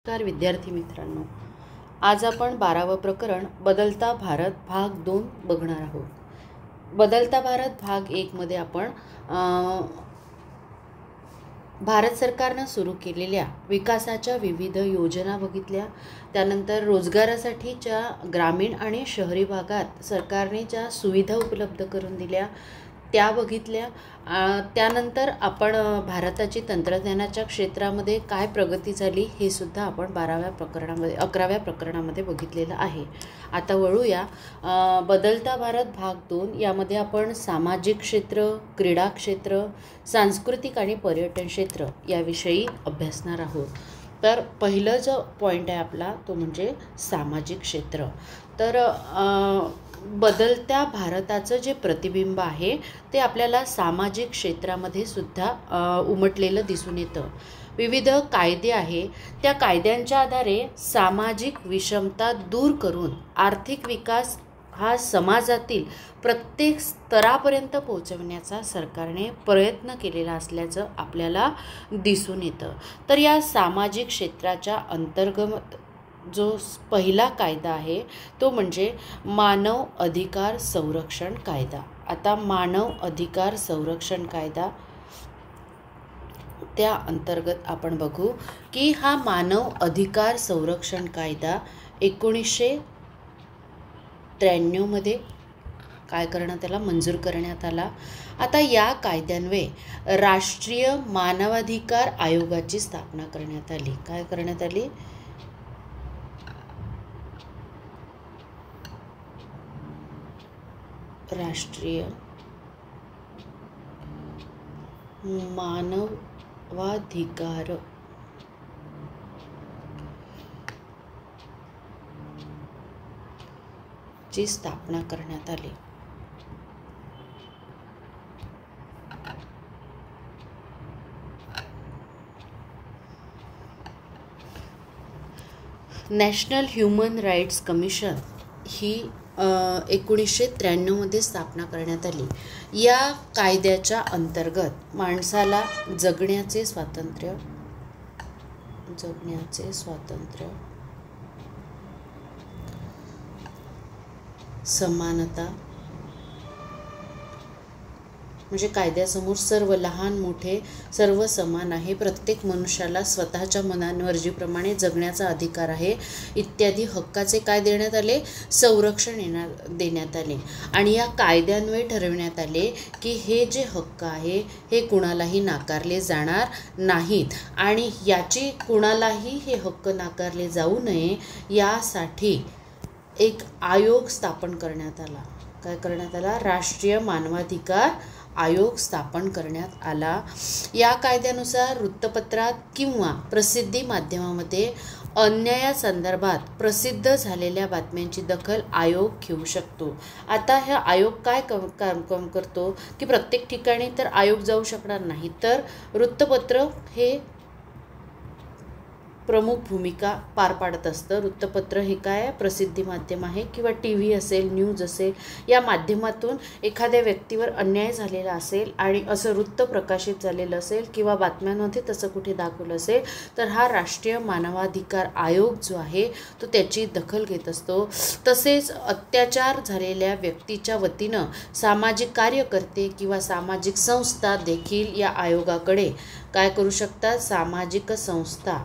नमस्कार विद्यार्थी मित्रांनो, आज आपण 12वं प्रकरण बदलता भारत भाग 2 बघणार आहोत। बदलता भारत भाग 1 मध्ये आपण भारत सरकारने सुरू केलेल्या विकासाच्या विविध योजना बघितल्या। त्यानंतर रोजगारासाठीच्या ग्रामीण आणि शहरी भागात सरकारने ज्या सुविधा उपलब्ध करून दिल्या त्या बघितल्या। त्यानंतर आपण भारताची तंत्रज्ञानाच्या क्षेत्रामध्ये काय प्रगती झाली हे सुद्धा आपण 11व्या प्रकरणामध्ये बघितलेलं आहे। आता वळूया बदलता भारत भाग 2 यामध्ये आपण सामाजिक क्षेत्र, क्रीडा क्षेत्र, सांस्कृतिक आणि पर्यटन क्षेत्र याविषयी अभ्यासणार आहोत। तर पहिलं जो पॉइंट आहे आपला तो म्हणजे सामाजिक क्षेत्र। तर बदलत्या भारताचं जे प्रतिबिंब आहे ते आपल्याला सामाजिक क्षेत्रामध्ये सुद्धा उमटलेलं दिसून येतं। विविध कायदे आहे, त्या कायद्यांच्या आधारे सामाजिक विषमता दूर करून आर्थिक विकास हा समाजातील प्रत्येक स्तरापर्यंत पोहोचवण्याचा सरकारने प्रयत्न केलेला असल्याचं आपल्याला दिसून येतं। तर या सामाजिक क्षेत्राच्या अंतर्गत जो पहिला कायदा आहे तो म्हणजे मानव अधिकार संरक्षण कायदा। आता मानव अधिकार संरक्षण कायदा त्या अंतर्गत आपण बघू की हा मानव अधिकार संरक्षण कायदा 1993 मध्ये काय करण्यात आला, मंजूर करण्यात आला। आता या कायद्यान्वये राष्ट्रीय मानवाधिकार आयोगाची स्थापना करण्यात आली। काय करण्यात आली? राष्ट्रीय मानवाधिकार ची स्थापना करण्यात आली। नॅशनल ह्युमन राईट्स कमिशन ही 1993 मध्ये स्थापना करण्यात आली। या कायद्याच्या अंतर्गत माणसाला जगण्याचे स्वातंत्र्य, समानता, म्हणजे कायद्यासमोर सर्व लहान मोठे सर्व समान आहे, प्रत्येक मनुष्याला स्वतःच्या मनामर्जीप्रमाणे जगण्याचा अधिकार आहे इत्यादी हक्काचे काय देण्यात आले, संरक्षण देण्यात आले। आणि या कायद्यान्वये ठरविण्यात आले की हे जे हक्क आहे हे कुणालाही नाकारले जाणार नाहीत आणि याची कुणालाही हे हक्क नाकारले जाऊ नये यासाठी एक आयोग स्थापन करण्यात आला। काय करण्यात आला? राष्ट्रीय मानवाधिकार आयोग स्थापन करण्यात आला। या कायद्यानुसार वृत्तपत्रात किंवा प्रसिद्धी माध्यमामध्ये अन्यायासंदर्भात प्रसिद्ध झालेल्या बातम्यांची दखल आयोग घेऊ शकतो। आता हा आयोग काय काम करतो की प्रत्येक ठिकाणी तर आयोग जाऊ शकणार नाही, तर वृत्तपत्र हे प्रमुख भूमिका पार पाडत असतं। वृत्तपत्र हे काय प्रसिद्धी माध्यम आहे किंवा TV असेल, न्यूज असेल, या माध्यमातून एखाद्या व्यक्तीवर अन्याय झालेला असेल आणि असं वृत्त प्रकाशित झालेलं असेल किंवा बातम्यांमध्ये तसं कुठे दाखवलं असेल तर हा राष्ट्रीय मानवाधिकार आयोग जो आहे तो त्याची दखल घेत असतो। तसेच अत्याचार झालेल्या व्यक्तीच्या वतीनं सामाजिक कार्यकर्ते किंवा सामाजिक संस्था देखील या आयोगाकडे काय करू शकतात, सामाजिक संस्था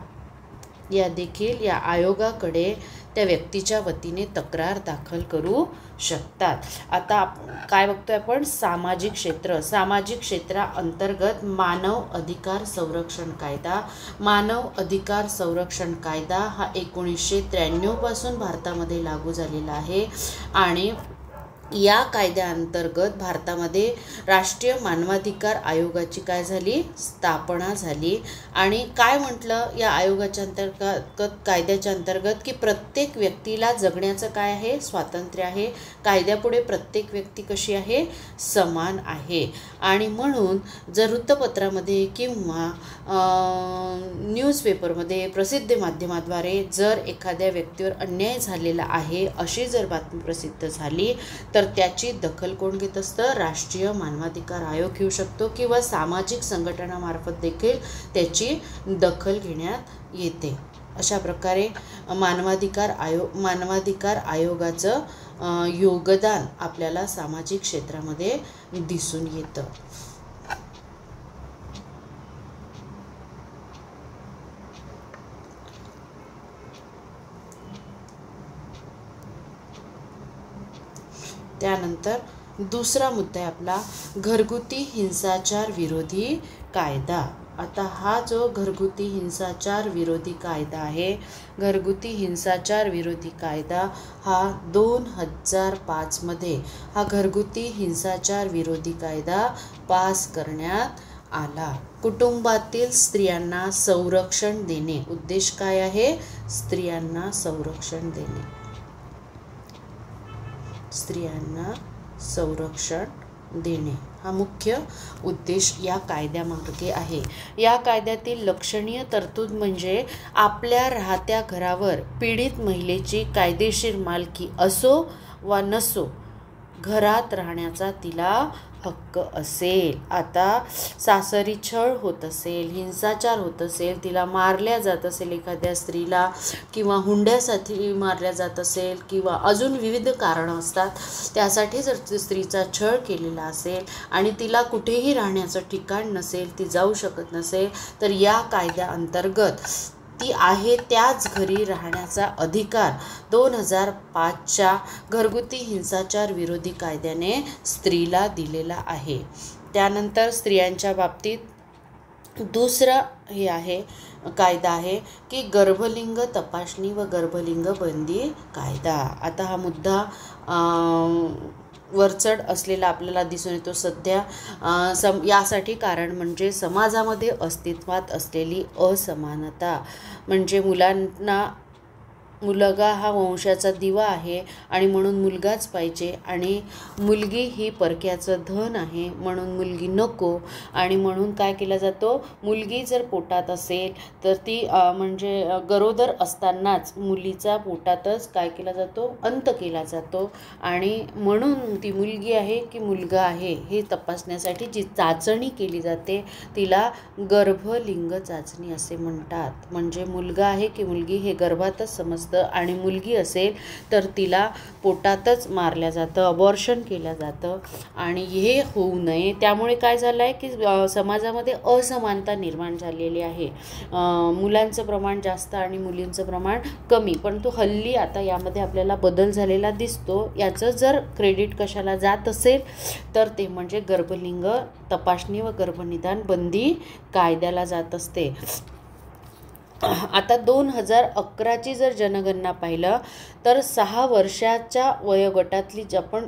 या देखील या आयोगाकडे त्या व्यक्तीच्या वतीने तक्रार दाखल करू शकतात। आता काय बघतोय आपण, सामाजिक क्षेत्र। सामाजिक क्षेत्राअंतर्गत मानव अधिकार संरक्षण कायदा। मानव अधिकार संरक्षण कायदा हा 1993 पासून भारतामध्ये लागू झालेला आहे आणि या कायद्याअंतर्गत भारतामध्ये राष्ट्रीय मानवाधिकार आयोगाची काय झाली, स्थापना झाली। आणि काय म्हटलं या आयोगाच्या अंतर्गत, कायद्याच्या अंतर्गत की प्रत्येक व्यक्तीला जगण्याचं काय आहे, स्वातंत्र्य आहे। कायद्यापुढे प्रत्येक व्यक्ती कशी आहे, समान आहे। आणि म्हणून जर वृत्तपत्रामध्ये किंवा न्यूजपेपरमध्ये प्रसिद्धी माध्यमाद्वारे जर एखाद्या व्यक्तीवर अन्याय झालेला आहे अशी जर बातमी प्रसिद्ध झाली तर त्याची दखल कोण घेत असतं, राष्ट्रीय मानवाधिकार आयोग घेऊ शकतो किंवा सामाजिक संघटनामार्फत देखील त्याची दखल घेण्यात येते। अशा प्रकारे मानवाधिकार आयोगाचं योगदान आपल्याला सामाजिक क्षेत्रामध्ये दिसून येतं. त्यानंतर दुसरा मुद्दा आहे आपला घरगुती हिंसाचार विरोधी कायदा. आता हा जो घरगुती हिंसाचार विरोधी कायदा आहे, घरगुती हिंसाचार विरोधी कायदा हा 2005 मध्ये हा घरगुती हिंसाचार विरोधी कायदा पास करण्यात आला. कुटुंबातील स्त्रियांना संरक्षण देणे, उद्देश काय आहे? स्त्रियांना संरक्षण देणे, स्त्रियांना संरक्षण देणे हा मुख्य उद्देश या कायद्यामागे आहे. या कायद्यातील लक्षणीय तरतूद म्हणजे आपल्या राहत्या घरावर पीडित महिलेची कायदेशीर मालकी असो वा नसो, घरात राहण्याचा तिला हक्क असेल. आता सासरी छळ होत असेल, हिंसाचार होत असेल, तिला मारल्या जात असेल एखाद्या स्त्रीला, किंवा हुंड्यासाठी मारल्या जात असेल, किंवा अजून विविध कारणं असतात, त्यासाठी जर स्त्रीचा छळ केलेला असेल आणि तिला कुठेही राहण्याचं ठिकाण नसेल, ती जाऊ शकत नसेल, तर या कायद्याअंतर्गत ती आहे त्याच घरी राहण्याचा अधिकार 2005च्या घरगुती हिंसाचार विरोधी कायद्याने स्त्रीला दिलेला आहे. त्यानंतर स्त्रियांच्या बाबतीत दुसरा हे आहे कायदा आहे की गर्भलिंग तपासणी व गर्भलिंग बंदी कायदा. आता हा मुद्दा वरचढ असलेला आपल्याला दिसून येतो सध्या. यासाठी कारण म्हणजे समाजामध्ये अस्तित्वात असलेली असमानता. म्हणजे मुलगा हा वंशाचा दिवा आहे आणि म्हणून मुलगाच पाहिजे, आणि मुलगी ही परक्याचं धन आहे म्हणून मुलगी नको, आणि म्हणून काय केला जातो, मुलगी जर पोटात असेल तर ती म्हणजे गरोदर असतानाच मुलीचा पोटातच काय केला जातो, अंत केला जातो, आणि म्हणून ती मुलगी आहे की मुलगा आहे हे तपासण्यासाठी जी चाचणी केली जाते तिला गर्भलिंग चाचणी असे म्हणतात. म्हणजे मुलगा आहे की मुलगी हे गर्भातच समजतं, आणि मुलगी असेल तर तिला पोटातच मारल्या जातं, अबॉर्शन केलं जातं, आणि हे होऊ नये. त्यामुळे काय झालं आहे की समाजामध्ये असमानता निर्माण झालेली आहे. मुलांचं प्रमाण जास्त आणि मुलींचं प्रमाण कमी, परंतु हल्ली आता यामध्ये आपल्याला बदल झालेला दिसतो. याचं जर क्रेडिट कशाला जात असेल तर ते म्हणजे गर्भलिंग तपासणी व गर्भनिदान बंदी कायद्याला जात असते. आता 2011ची जर जनगणना पाहिलं तर 6 वर्षाच्या वयोगटातली आपण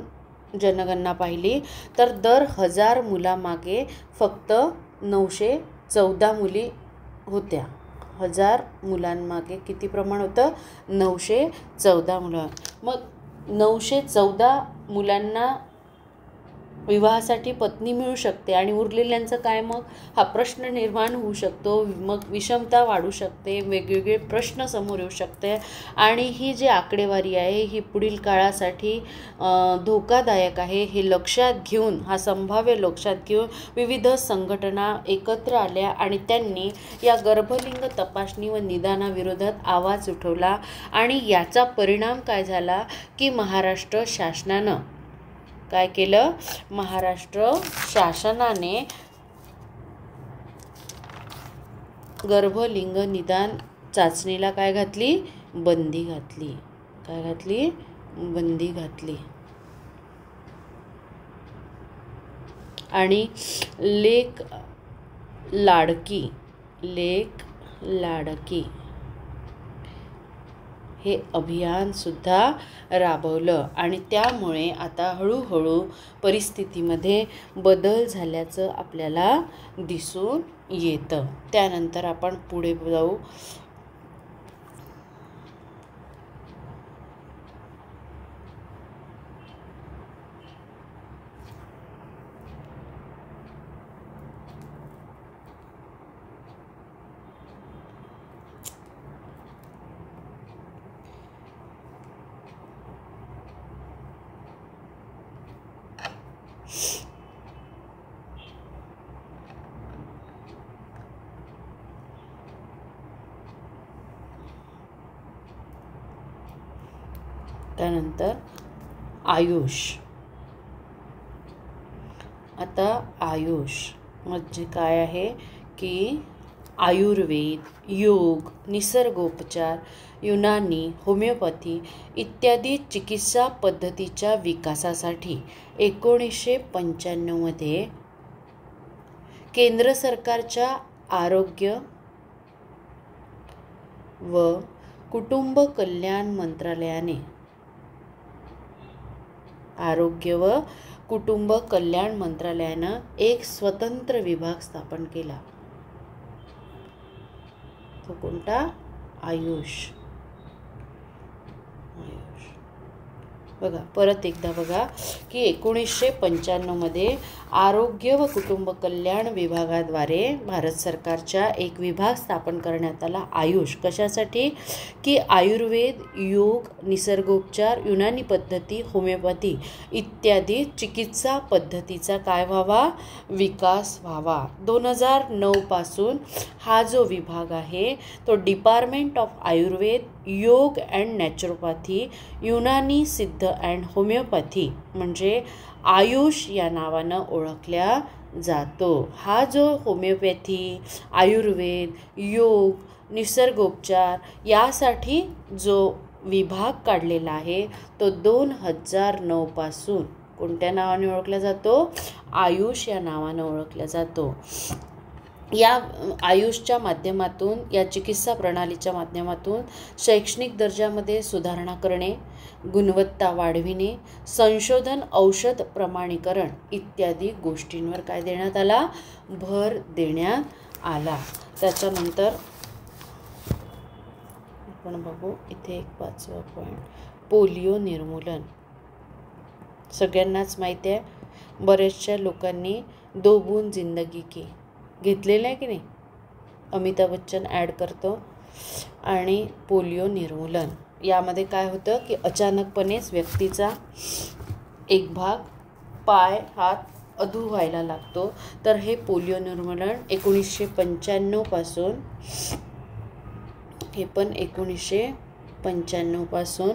जनगणना पाहिली तर दर 1000 मुलामागे फक्त 914 मुली होत्या. 1000 मुलांमागे किती प्रमाण होतं? 914 मुलं. मग 914 मुलांना विवाहासाठी पत्नी मिळू शकते आणि उरलेल्यांचं काय? मग हा प्रश्न निर्माण होऊ शकतो. मग विषमता वाढू शकते, वेगवेगळे प्रश्न समोर येऊ शकते, आणि ही जी आकडेवारी आहे ही पुढील काळासाठी धोकादायक आहे. हे लक्षात घेऊन, हा संभाव्य लक्षात घेऊन विविध संघटना एकत्र आल्या आणि त्यांनी या गर्भलिंग तपासणी व निदानाविरोधात आवाज उठवला, आणि याचा परिणाम काय झाला की महाराष्ट्र शासनानं काय केलं? महाराष्ट्र शासनाने गर्भलिंग निदान चाचणीला काय घातली? बंदी घातली. काय घातली? बंदी घातली. आणि लेक लाडकी हे अभियान सुद्धा राबवलं, आणि त्यामुळे आता हळूहळू परिस्थितीमध्ये बदल झाल्याचं आपल्याला दिसून येतं. त्यानंतर आपण पुढे जाऊ. त्यानंतर आयुष. आता आयुष म्हणजे काय आहे की आयुर्वेद, योग, निसर्गोपचार, युनानी, होमिओपॅथी इत्यादी चिकित्सा पद्धतीच्या विकासासाठी 1995 मध्ये केंद्र सरकारच्या आरोग्य व कुटुंब कल्याण मंत्रालयाने एक स्वतंत्र विभाग स्थापन केला. तो कोणता? आयुष. बघा परत एकदा बघा की 1995 मध्ये आरोग्य व कुटुंब कल्याण विभागाद्वारे भारत सरकारच्या एक विभाग स्थापन करण्यात आला. आयुष कशासाठी की आयुर्वेद, योग, निसर्गोपचार, युनानी पद्धती, होमिओपॅथी इत्यादी चिकित्सा पद्धतीचा काय व्हावा? विकास व्हावा. 2009 पासून हा जो विभाग आहे तो डिपार्टमेंट ऑफ आयुर्वेद, योग अँड नॅचरोपॅथी, युनानी सिद्ध अँड होमिओपॅथी म्हणजे आयुष या नावानं ओळखल्या जातो. हा जो होमिओपॅथी, आयुर्वेद, योग, निसर्गोपचार यासाठी जो विभाग काढलेला आहे तो 2009 पासून कोणत्या नावाने ओळखला जातो? आयुष या नावानं ओळखला जातो. या आयुषच्या माध्यमातून, या चिकित्सा प्रणालीच्या माध्यमातून शैक्षणिक दर्जामध्ये सुधारणा करणे, गुणवत्ता वाढविणे, संशोधन, औषध प्रमाणीकरण इत्यादी गोष्टींवर काय देण्यात आला? भर देण्यात आला. त्याच्यानंतर आपण बघू इथे एक 5वा पॉईंट, पोलिओ निर्मूलन. सगळ्यांनाच माहिती आहे, बरेचशा लोकांनी 2 बूंद जिंदगी की घेतलेलं आहे की नाही, अमिताभ बच्चन ॲड करतो. आणि पोलिओ निर्मूलन यामध्ये काय होतं की अचानकपणेच व्यक्तीचा एक भाग, पाय, हात अधू व्हायला लागतो. तर हे पोलिओ निर्मूलन 1995 पासून, हे पण 1995 पासून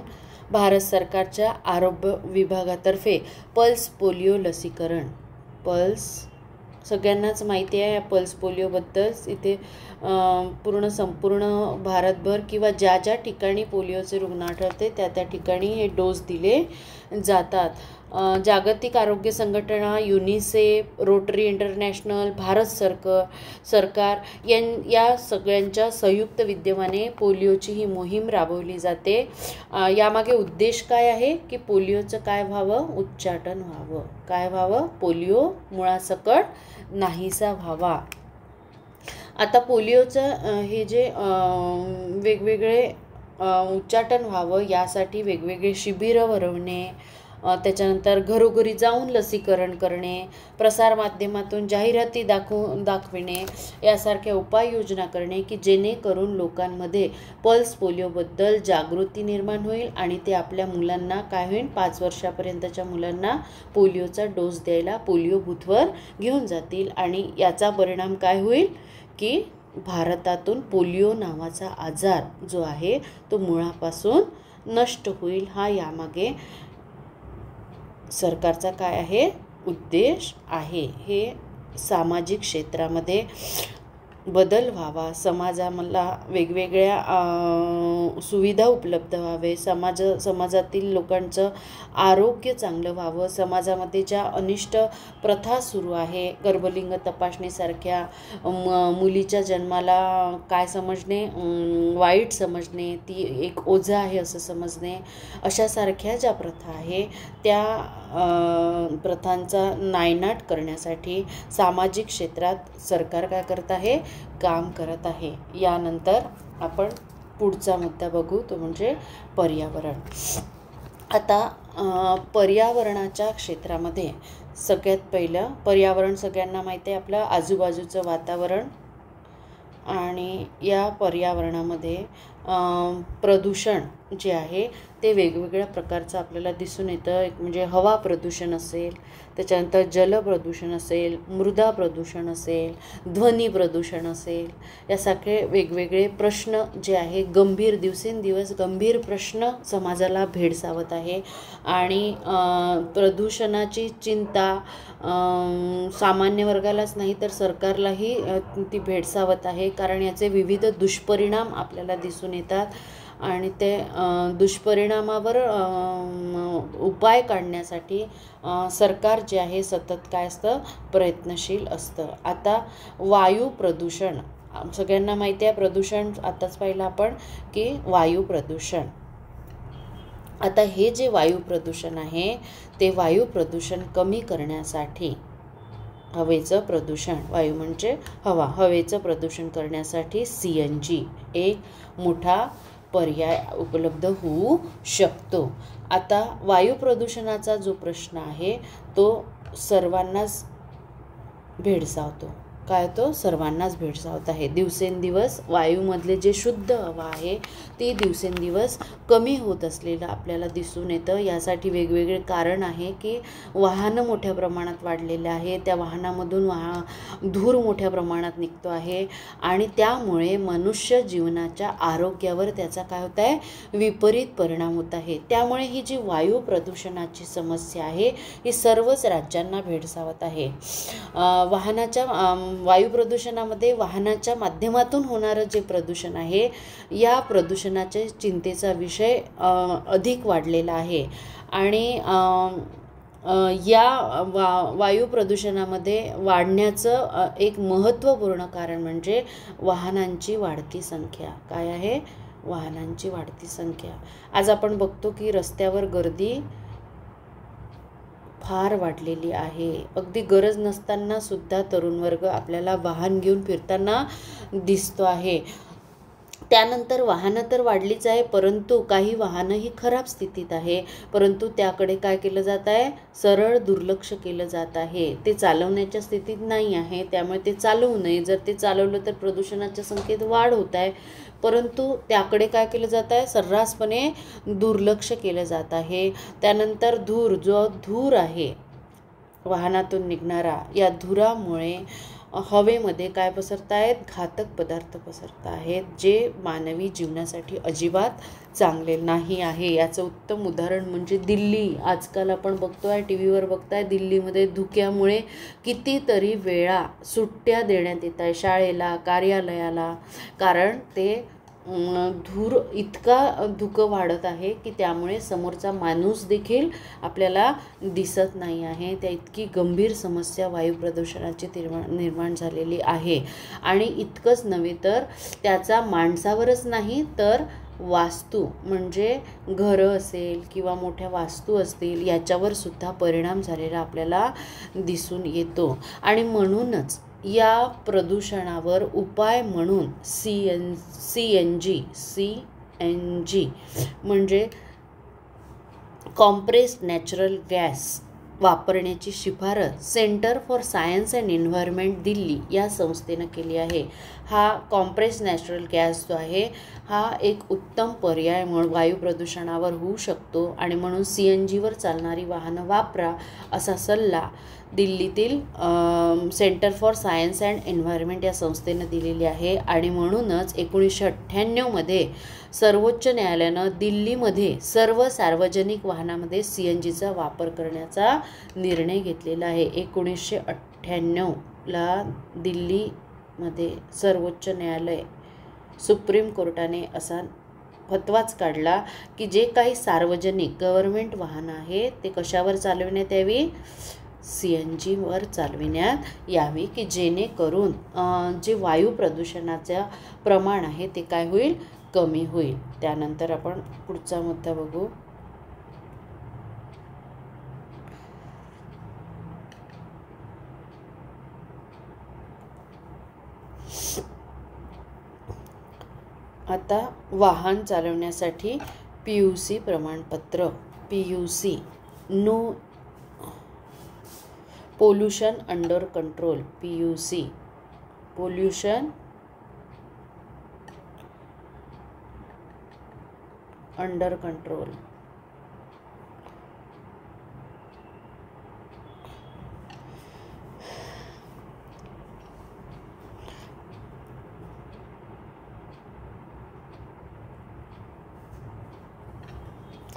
भारत सरकारच्या आरोग्य विभागातर्फे पल्स पोलिओ लसीकरण. पल्स सगळ्यांनाच माहिती आहे या पल्स पोलिओबद्दल. इथे संपूर्ण भारतभर किंवा ज्या ज्या ठिकाणी पोलिओचे रुग्ण आढळते त्या ठिकाणी हे डोस दिले जातात. जागतिक आरोग्य संघटना, युनिसेफ, रोटरी इंटरनॅशनल, भारत सरकार या सगळ्यांच्या संयुक्त विद्यमाने पोलिओची ही मोहीम राबवली जाते. यामागे उद्देश काय आहे की पोलिओचं काय व्हावं? उच्चाटन व्हावं. काय व्हावं? पोलिओ मुळासकट नाहीसा व्हावा. आता पोलिओचं हे जे वेगवेगळे उच्चाटन व्हावं यासाठी वेगवेगळे शिबिरं भरवणे, त्याच्यानंतर घरोघरी जाऊन लसीकरण करणे, प्रसारमाध्यमातून जाहिराती दाखविणे यासारख्या उपाययोजना करणे की जेणेकरून लोकांमध्ये पल्स पोलिओबद्दल जागृती निर्माण होईल आणि ते आपल्या मुलांना काय होईल, 5 वर्षापर्यंतच्या मुलांना पोलिओचा डोस द्यायला पोलिओ बूथवर घेऊन जातील. आणि याचा परिणाम काय होईल की भारतातून पोलिओ नावाचा आजार जो आहे तो मुळापासून नष्ट होईल. हा यामागे सरकारचा काय आहे? उद्देश आहे. हे सामाजिक क्षेत्रामध्ये बदल व्हावा, समाजाला वेगवेगळ्या सुविधा उपलब्ध व्हावे, समाजातील लोकांचं आरोग्य चांगलं व्हावं, समाजामध्ये ज्या अनिष्ट प्रथा सुरू आहे, गर्भलिंग तपासणीसारख्या, मुलीच्या जन्माला काय समजणे, वाईट समजणे, ती एक ओझं आहे असं समजणे, अशासारख्या ज्या प्रथा आहे त्या प्रथांचा नायनाट करण्यासाठी सामाजिक क्षेत्रात सरकार काय करत आहे? काम करत आहे. यानंतर आपण पुढचा मुद्दा बघू, तो म्हणजे पर्यावरण. आता पर्यावरणाच्या क्षेत्रामध्ये सगळ्यात पहिलं पर्यावरण सगळ्यांना माहिती आहे, आपलं आजूबाजूचं वातावरण. आणि या पर्यावरणामध्ये प्रदूषण जे आहे ते वेगवेगळ्या प्रकारचं आपल्याला दिसून येतं. एक म्हणजे हवा प्रदूषण असेल, त्याच्यानंतर जलप्रदूषण असेल, मृदा प्रदूषण असेल, ध्वनी प्रदूषण असेल, यासारखे वेगवेगळे प्रश्न जे आहे दिवसेंदिवस गंभीर प्रश्न समाजाला भेडसावत आहे. आणि प्रदूषणाची चिंता सामान्य वर्गालाच नाही तर सरकारलाही ती भेडसावत आहे, कारण याचे विविध दुष्परिणाम आपल्याला दिसून येतात आणि ते दुष्परिणामावर उपाय काढण्यासाठी सरकार जे आहे सतत काय असतं, प्रयत्नशील असतं. आता वायू प्रदूषण सगळ्यांना माहिती आहे. प्रदूषण आताच पाहिलं आपण की वायू प्रदूषण. आता हे जे वायू प्रदूषण आहे ते वायू प्रदूषण कमी करण्यासाठी हवेचं प्रदूषण, वायू म्हणजे हवा, हवेचं प्रदूषण करण्यासाठी CNG एक मोठा पर्याय उपलब्ध होऊ शकतो. आता वायू प्रदूषणाचा जो प्रश्न आहे तो सर्वांनाच भेडसावतो. काय तो सर्वांनाच भेडसावत आहे. दिवसेंदिवस वायूमधले जे शुद्ध हवा आहे ती दिवसेंदिवस कमी होत असलेलं आपल्याला दिसून येतं. यासाठी वेगवेगळे कारण आहे की वाहनं मोठ्या प्रमाणात वाढलेले आहे, त्या वाहनामधून धूर मोठ्या प्रमाणात निघतो आहे आणि त्यामुळे मनुष्य जीवनाच्या आरोग्यावर त्याचा काय होत आहे, विपरीत परिणाम होत आहे. त्यामुळे ही जी वायू प्रदूषणाची समस्या आहे ही सर्वच राज्यांना भेडसावत आहे. वायू प्रदूषणामध्ये वाहनाच्या माध्यमातून होणारं जे प्रदूषण आहे या प्रदूषणाच्या चिंतेचा विषय अधिक वाढलेला आहे. आणि या वायू प्रदूषणामध्ये वाढण्याचं एक महत्त्वपूर्ण कारण म्हणजे वाहनांची वाढती संख्या. काय आहे, वाहनांची वाढती संख्या. आज आपण बघतो की रस्त्यावर गर्दी फार वाढलेली आहे. अगदी गरज नसताना सुद्धा तरुण वर्ग आपल्याला वाहन घेऊन फिरताना दिसतो आहे. त्यानंतर वाहनं तर वाढलीच आहे, परंतु काही वाहनं ही खराब स्थितीत आहे, परंतु त्याकडे काय केलं जात आहे, सरळ दुर्लक्ष केलं जात आहे. ते चालवण्याच्या स्थितीत नाही आहे, त्यामुळे ते चालवू नये. जर ते चालवलं तर प्रदूषणाच्या संख्येत वाढ होत आहे, परंतु त्याकडे काय केलं जात आहे, सर्रासपणे दुर्लक्ष केलं जात आहे. त्यानंतर जो धूर आहे वाहनातून निघणारा, या धुरामुळे हवेमध्ये काय पसरत आहेत, घातक पदार्थ पसरत आहेत, जे मानवी जीवनासाठी अजिबात चांगले नाही आहे. याचं उत्तम उदाहरण म्हणजे दिल्ली. आजकाल आपण बघतोय, TV वर बघताय, दिल्लीमध्ये धुक्यामुळे कितीतरी वेळा सुट्ट्या देण्यात येत आहे शाळेला, कार्यालयाला, कारण ते इतका धुकं वाढत आहे की त्यामुळे समोरचा माणूस देखील आपल्याला दिसत नाही आहे. त्या इतकी गंभीर समस्या वायू प्रदूषणाची निर्माण झालेली आहे. आणि इतकंच नव्हे तर त्याचा माणसावरच नाही तर वास्तू म्हणजे घरं असेल किंवा मोठ्या वास्तू असतील याच्यावर सुद्धा परिणाम झालेला आपल्याला दिसून येतो. आणि म्हणूनच या प्रदूषणावर उपाय म्हणून CNG म्हणजे कॉम्प्रेस्ड नॅचरल गॅस वापरण्याची शिफारस centre for science and environment Delhi या संस्थेनं केली आहे. हा कॉम्प्रेस्ड नॅचरल गॅस जो आहे हा एक उत्तम पर्याय म्हणून वायू प्रदूषणावर होऊ शकतो आणि म्हणून CNGवर चालणारी वाहनं वापरा असा सल्ला दिल्लीतील centre for science and environment या संस्थेनं दिलेली आहे. आणि म्हणूनच 1998मध्ये सर्वोच्च न्यायालयानं दिल्लीमध्ये सर्व सार्वजनिक वाहनामध्ये CNGचा वापर करण्याचा निर्णय घेतलेला आहे. 1998ला दिल्लीमध्ये सर्वोच्च न्यायालय सुप्रीम कोर्टाने असा फतवाच काढला की जे काही सार्वजनिक गव्हर्नमेंट वाहनं आहे ते कशावर चालविण्यात यावी, CNGवर चालविण्यात यावी, की जेणेकरून जे वायू प्रदूषणाचं प्रमाण आहे ते काय होईल, कमी होईल. त्यानंतर आपण पुढचा मुद्दा बघू. आता वाहन चालवण्यासाठी PUC प्रमाणपत्र, PUC no pollution under control, pollution under control.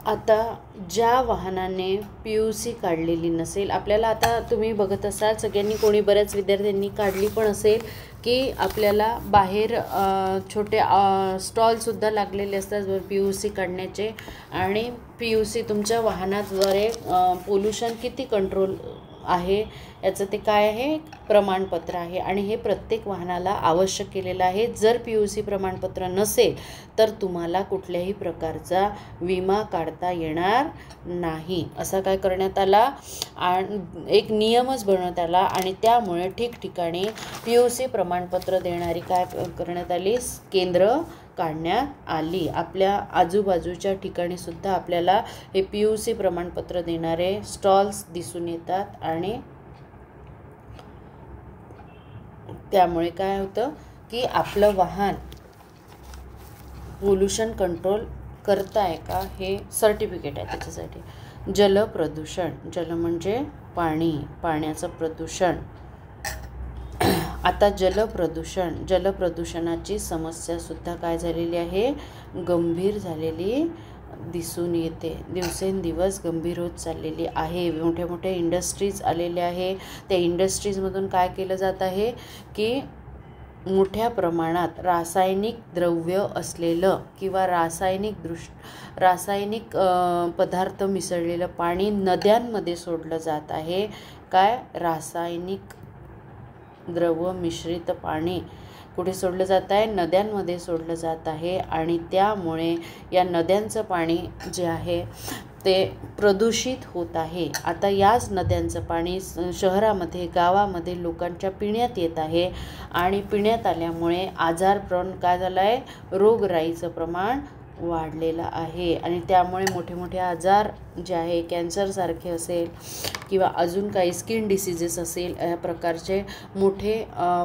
आता ज्या वाहनाने PUC काढलेली नसेल, आपल्याला आता तुम्ही बघत असाल सगळ्यांनी, कोणी बऱ्याच विद्यार्थ्यांनी काढली पण असेल, की आपल्याला बाहेर छोटे स्टॉलसुद्धा लागलेले असतात PUC काढण्याचे. आणि PUC तुमच्या वाहनाद्वारे पोल्युशन किती कंट्रोल आहे याचं ते काय आहे, प्रमाणपत्र आहे. आणि हे प्रत्येक वाहनाला आवश्यक केलेलं आहे. जर PUC प्रमाणपत्र नसेल तर तुम्हाला कुठल्याही प्रकारचा विमा काढता येणार नाही. असा काय करण्यात आला, एक नियमच बनवण्यात आला. आणि त्यामुळे ठिकठिकाणी PUC प्रमाणपत्र देणारी काय करण्यात आली, केंद्र काढण्यात आली. आपल्या आजूबाजूच्या ठिकाणी सुद्धा आपल्याला हे PUC प्रमाणपत्र देणारे स्टॉल्स दिसून येतात. आणि त्यामुळे काय होतं की आपलं वाहन पोल्युशन कंट्रोल करताय का हे सर्टिफिकेट आहे त्याच्यासाठी. जलप्रदूषण, जल म्हणजे पाणी, पाण्याचं प्रदूषण. आता जलप्रदूषणाची समस्यासुद्धा काय झालेली आहे, गंभीर झालेली दिसून येते. दिवसेंदिवस गंभीर होत चाललेली आहे. मोठ्या मोठ्या इंडस्ट्रीज आलेल्या आहे. त्या इंडस्ट्रीजमधून काय केलं जात आहे की मोठ्या प्रमाणात रासायनिक द्रव्य असलेलं किंवा रासायनिक पदार्थ मिसळलेलं पाणी नद्यांमध्ये सोडलं जात आहे. काय, रासायनिक द्रव्य मिश्रित पाणी कुठे सोडलं जात आहे, नद्यांमध्ये सोडलं जात आहे. आणि त्यामुळे या नद्यांचं पाणी जे आहे ते प्रदूषित होत आहे. आता याच नद्यांचं पाणी शहरामध्ये, गावामध्ये लोकांच्या पिण्यात येत आहे. आणि पिण्यात आल्यामुळे आजारपण काय झालं आहे, रोगराईचं प्रमाण वाढलेलं आहे. आणि त्यामुळे मोठे मोठे आजार जे आहे, कॅन्सरसारखे असेल किंवा अजून काही स्किन डिसीजेस असेल, या प्रकारचे मोठे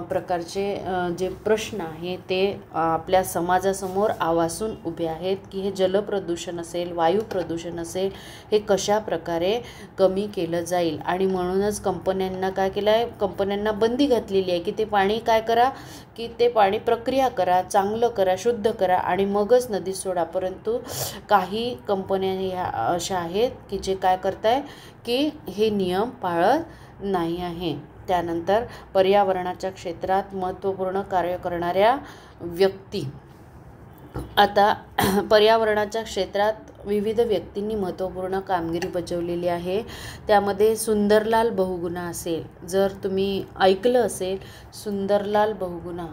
प्रकारचे जे प्रश्न आहे ते आपल्या समाजासमोर आवासून उभे आहेत. की हे जलप्रदूषण असेल, वायू प्रदूषण असेल, हे कशा प्रकारे कमी केलं जाईल. आणि म्हणूनच कंपन्यांना काय केलं आहे, कंपन्यांना बंदी घातलेली आहे की ते पाणी काय करा, की ते पाणी प्रक्रिया करा, चांगलं करा, शुद्ध करा आणि मगच नदीत सोडा. परंतु काही कंपन्या ह्या अशा आहेत की जे काय करताय की हे नियम पाळत नाही आहे. त्यानंतर पर्यावरणाच्या क्षेत्रात महत्त्वपूर्ण कार्य करणाऱ्या व्यक्ती. आता पर्यावरणाच्या क्षेत्रात विविध व्यक्तींनी महत्त्वपूर्ण कामगिरी बजावलेली आहे. त्यामध्ये सुंदरलाल बहुगुणा असेल, जर तुम्ही ऐकलं असेल, सुंदरलाल बहुगुणा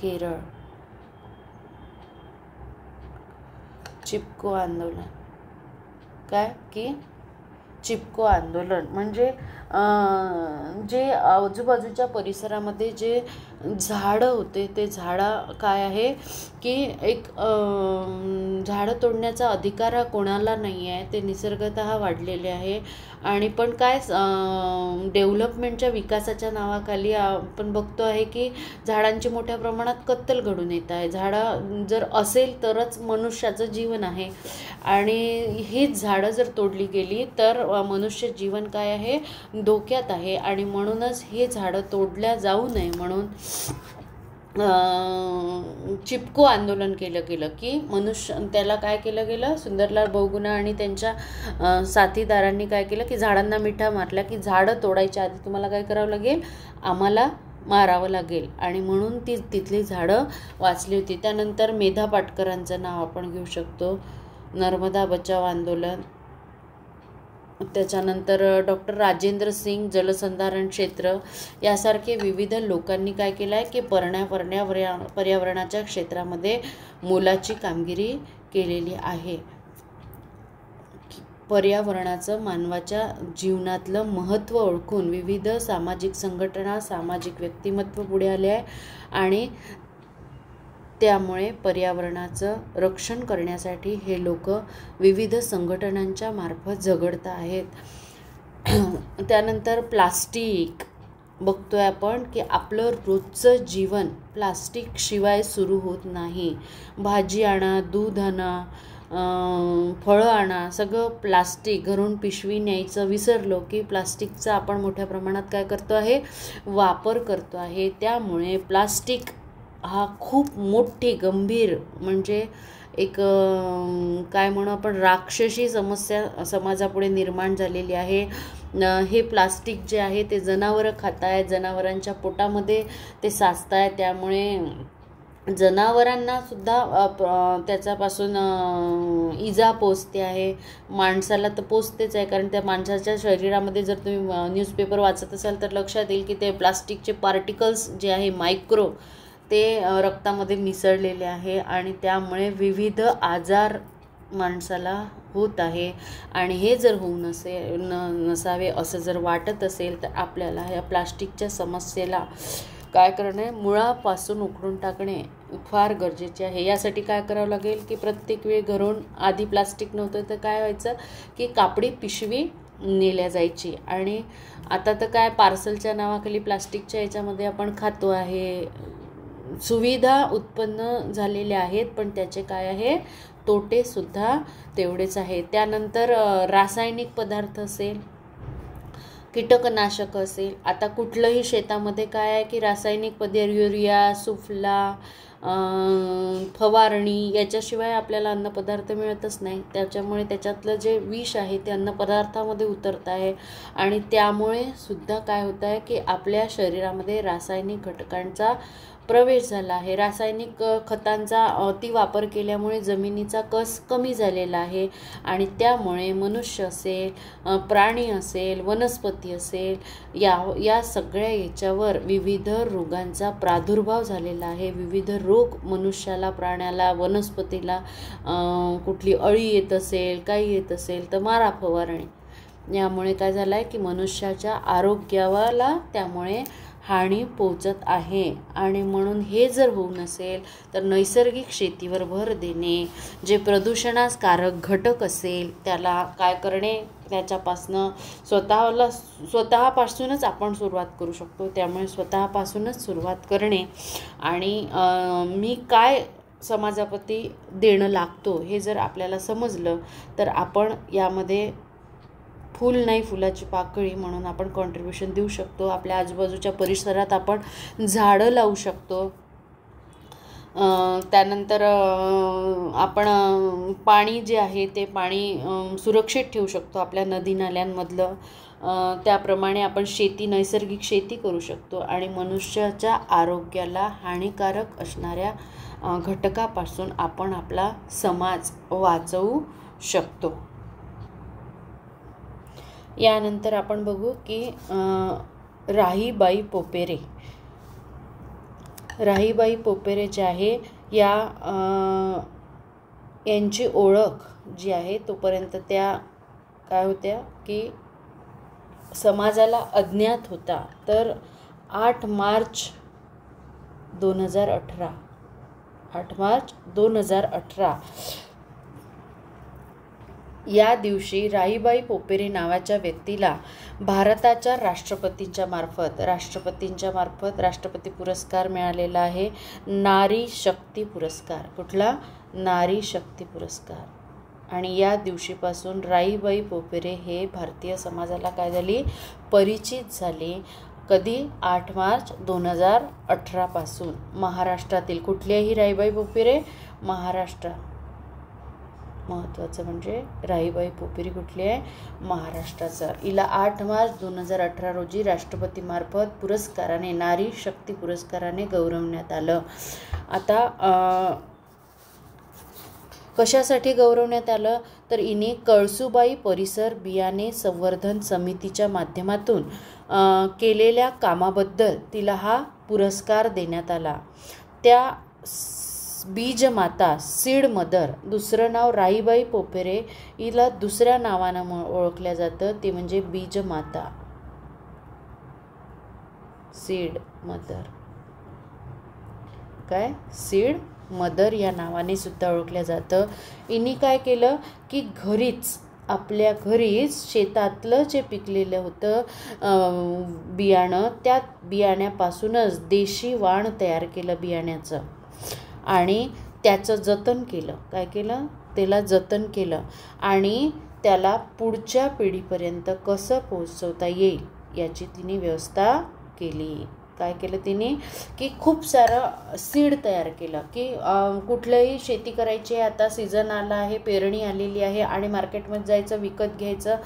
केरळ. चिपको आंदोलन, काय की चिपको आंदोलन म्हणजे जे आजूबाजूच्या परिसरामध्ये जे झाडं होते ते झाडं काय आहे की एक झाडं तोडण्याचा अधिकार हा कोणाला नाही आहे, ते निसर्गतः वाढलेले आहे. आणि पण काय डेव्हलपमेंटच्या विकासाच्या नावाखाली आपण बघतो आहे की झाडांची मोठ्या प्रमाणात कत्तल घडून येत आहे. झाडं जर असेल तरच मनुष्याचं जीवन आहे. आणि हीच झाडं जर तोडली गेली तर मनुष्य जीवन काय आहे, धोक्यात आहे. आणि म्हणूनच हे झाडं तोडल्या जाऊ नये म्हणून चिपको आंदोलन केलं गेलं की त्याला काय केलं गेलं, सुंदरलाल बहुगुणा आणि त्यांच्या साथीदारांनी काय केलं की झाडांना मिठा मारला की झाडं तोडायच्या आधी तुम्हाला काय करावं लागेल, आम्हाला मारावं लागेल. आणि म्हणून तिथली झाडं वाचली होती. त्यानंतर मेधा पाटकरांचं नाव आपण घेऊ शकतो, नर्मदा बचाव आंदोलन. त्याच्यानंतर डॉक्टर राजेंद्र सिंग, जलसंधारण क्षेत्र, यासारखे विविध लोकांनी काय केलं आहे की पर्यावरणाच्या क्षेत्रामध्ये मोलाची कामगिरी केलेली आहे. पर्यावरणाचं मानवाच्या जीवनातलं महत्त्व ओळखून विविध सामाजिक संघटना, सामाजिक व्यक्तिमत्व पुढे आले आहे. आणि त्यामुळे पर्यावरणाचं रक्षण करण्यासाठी हे लोक विविध संघटनांच्या मार्फत झगडत आहेत. त्यानंतर प्लास्टिक, बघतोय आपण की आपलं रोजचं जीवन प्लास्टिक शिवाय सुरू होत नाही. भाजी आणा, दूध आणा, फळं आणा, सगळं प्लास्टिक. घरून पिशवी न्यायचं विसरलो की प्लास्टिकचा आपण मोठ्या प्रमाणात काय करतो आहे, वापर करतो आहे. त्यामुळे प्लास्टिक हा खूप मोठी गंभीर म्हणजे एक काय म्हणू आपण राक्षसी समस्या समाजापुढे निर्माण झालेली आहे. हे प्लास्टिक जे आहे ते जनावरं खात आहेत, जनावरांच्या पोटामध्ये ते साचत आहे. त्यामुळे जनावरांना सुद्धा त्याच्यापासून इजा पोचते आहे. माणसाला तर पोचतेच आहे, कारण त्या माणसाच्या शरीरामध्ये जर तुम्ही न्यूजपेपर वाचत असाल तर लक्षात येईल की ते प्लास्टिकचे पार्टिकल्स जे आहे मायक्रो ते रक्तामध्ये मिसळलेले आहे आणि त्यामुळे विविध आजार माणसाला होत आहे. आणि हे जर होऊ नसावे असं जर वाटत असेल तर आपल्याला ह्या प्लास्टिकच्या समस्येला काय करणे, मुळापासून उखडून टाकणे फार गरजेचे आहे. यासाठी काय करावं लागेल की प्रत्येक वेळी घरून आधी प्लास्टिक नव्हतं तर काय व्हायचं की कापडी पिशवी नेल्या जायची. आणि आता तर काय पार्सलच्या नावाखाली प्लास्टिकच्या याच्यामध्ये आपण खातो आहे. सुविधा उत्पन्न झालेल्या आहेत पण त्याचे काय आहे, तोटेसुद्धा तेवढेच आहे. त्यानंतर रासायनिक पदार्थ असेल, कीटकनाशक असेल. आता कुठलंही शेतामध्ये काय आहे की रासायनिक पदार्थ, युरिया, सुफला, फवारणी याच्याशिवाय आपल्याला अन्नपदार्थ मिळतच नाही. त्याच्यामुळे त्याच्यातलं जे विष आहे ते अन्नपदार्थामध्ये उतरत आहे आणि त्यामुळे सुद्धा काय होत आहे की आपल्या शरीरामध्ये रासायनिक घटकांचा प्रवेश झाला आहे. रासायनिक खतांचा अतिवापर केल्यामुळे जमिनीचा कस कमी झालेला आहे आणि त्यामुळे मनुष्य असेल, प्राणी असेल, वनस्पती असेल, या सगळ्या याच्यावर विविध रोगांचा प्रादुर्भाव झालेला आहे. विविध रोग मनुष्याला, प्राण्याला, वनस्पतीला कुठली अळी येत असेल, काही येत असेल तर मारा फवारणी. यामुळे काय झालं आहे की मनुष्याच्या आरोग्याला त्यामुळे हानी पोचत आहे. आणि म्हणून हे जर होऊ नसेल तर नैसर्गिक शेतीवर भर देणे, जे प्रदूषणासकारक घटक असेल त्याला काय करणे, त्याच्यापासनं स्वतःपासूनच आपण सुरुवात करू शकतो. त्यामुळे स्वतःपासूनच सुरुवात करणे आणि मी काय समाजाप्रती देणं लागतो हे जर आपल्याला समजलं तर आपण यामध्ये फूल नाही फुलाची पाकळी म्हणून आपण कॉन्ट्रीब्युशन देऊ शकतो. आपल्या आजूबाजूच्या परिसरात आपण झाडं लावू शकतो. त्यानंतर आपण पाणी जे आहे ते पाणी सुरक्षित ठेवू शकतो आपल्या नदी नाल्यांमधलं. त्याप्रमाणे आपण नैसर्गिक शेती करू शकतो आणि मनुष्याच्या आरोग्याला हानिकारक असणाऱ्या घटकापासून आपण आपला समाज वाचवू शकतो. यानंतर आपण बघू की राहीबाई पोपेरे. राहीबाई पोपेरे जे आहे यांची ओळख जी आहे तोपर्यंत त्या काय होत्या की समाजाला अज्ञात होता. तर 8 मार्च 2018 या दिवशी राहीबाई पोपेरे नावाच्या व्यक्तीला भारताच्या राष्ट्रपतींच्या मार्फत राष्ट्रपती पुरस्कार मिळालेला आहे. नारी शक्ती पुरस्कार. कुठला? नारी शक्ती पुरस्कार. आणि या दिवशीपासून राहीबाई पोपेरे हे भारतीय समाजाला काय झाली, परिचित झाली. कधी? 8 मार्च 2018 पासून. महाराष्ट्रातील कुठल्याही राहीबाई पोपेरे, महाराष्ट्र. महत्त्वाचं म्हणजे राहीबाई पोपेरे कुठली आहे, महाराष्ट्राचं. हिला 8 मार्च 2018 रोजी राष्ट्रपतीमार्फत पुरस्काराने, नारी शक्ती पुरस्काराने गौरवण्यात आलं. आता कशासाठी गौरवण्यात आलं तर हिने कळसुबाई परिसर बियाणे संवर्धन समितीच्या माध्यमातून केलेल्या कामाबद्दल तिला हा पुरस्कार देण्यात आला. त्या बीजमाता, सीड मदर, दुसरं नाव राहीबाई पोपेरे, हिला दुसऱ्या नावानं ओळखल्या जातं ते म्हणजे बीजमाता, सीड मदर. काय? सीड मदर या नावाने सुद्धा ओळखल्या जातं. हिने काय केलं की घरीच आपल्या घरीच शेतातलं जे पिकलेलं होतं बियाणं, त्या बियाण्यापासूनच देशी वाण तयार केलं बियाण्याचं आणि त्याचं जतन केलं. काय केलं? त्याला जतन केलं आणि त्याला पुढच्या पिढीपर्यंत कसं पोहोचवता येईल याची तिने व्यवस्था केली. काय केलं तिने? की खूप सारं सीड तयार केलं की कुठलंही शेती करायची आहे, आता सीझन आला आहे, पेरणी आलेली आहे आणि मार्केटमध्ये जायचं विकत घ्यायचं,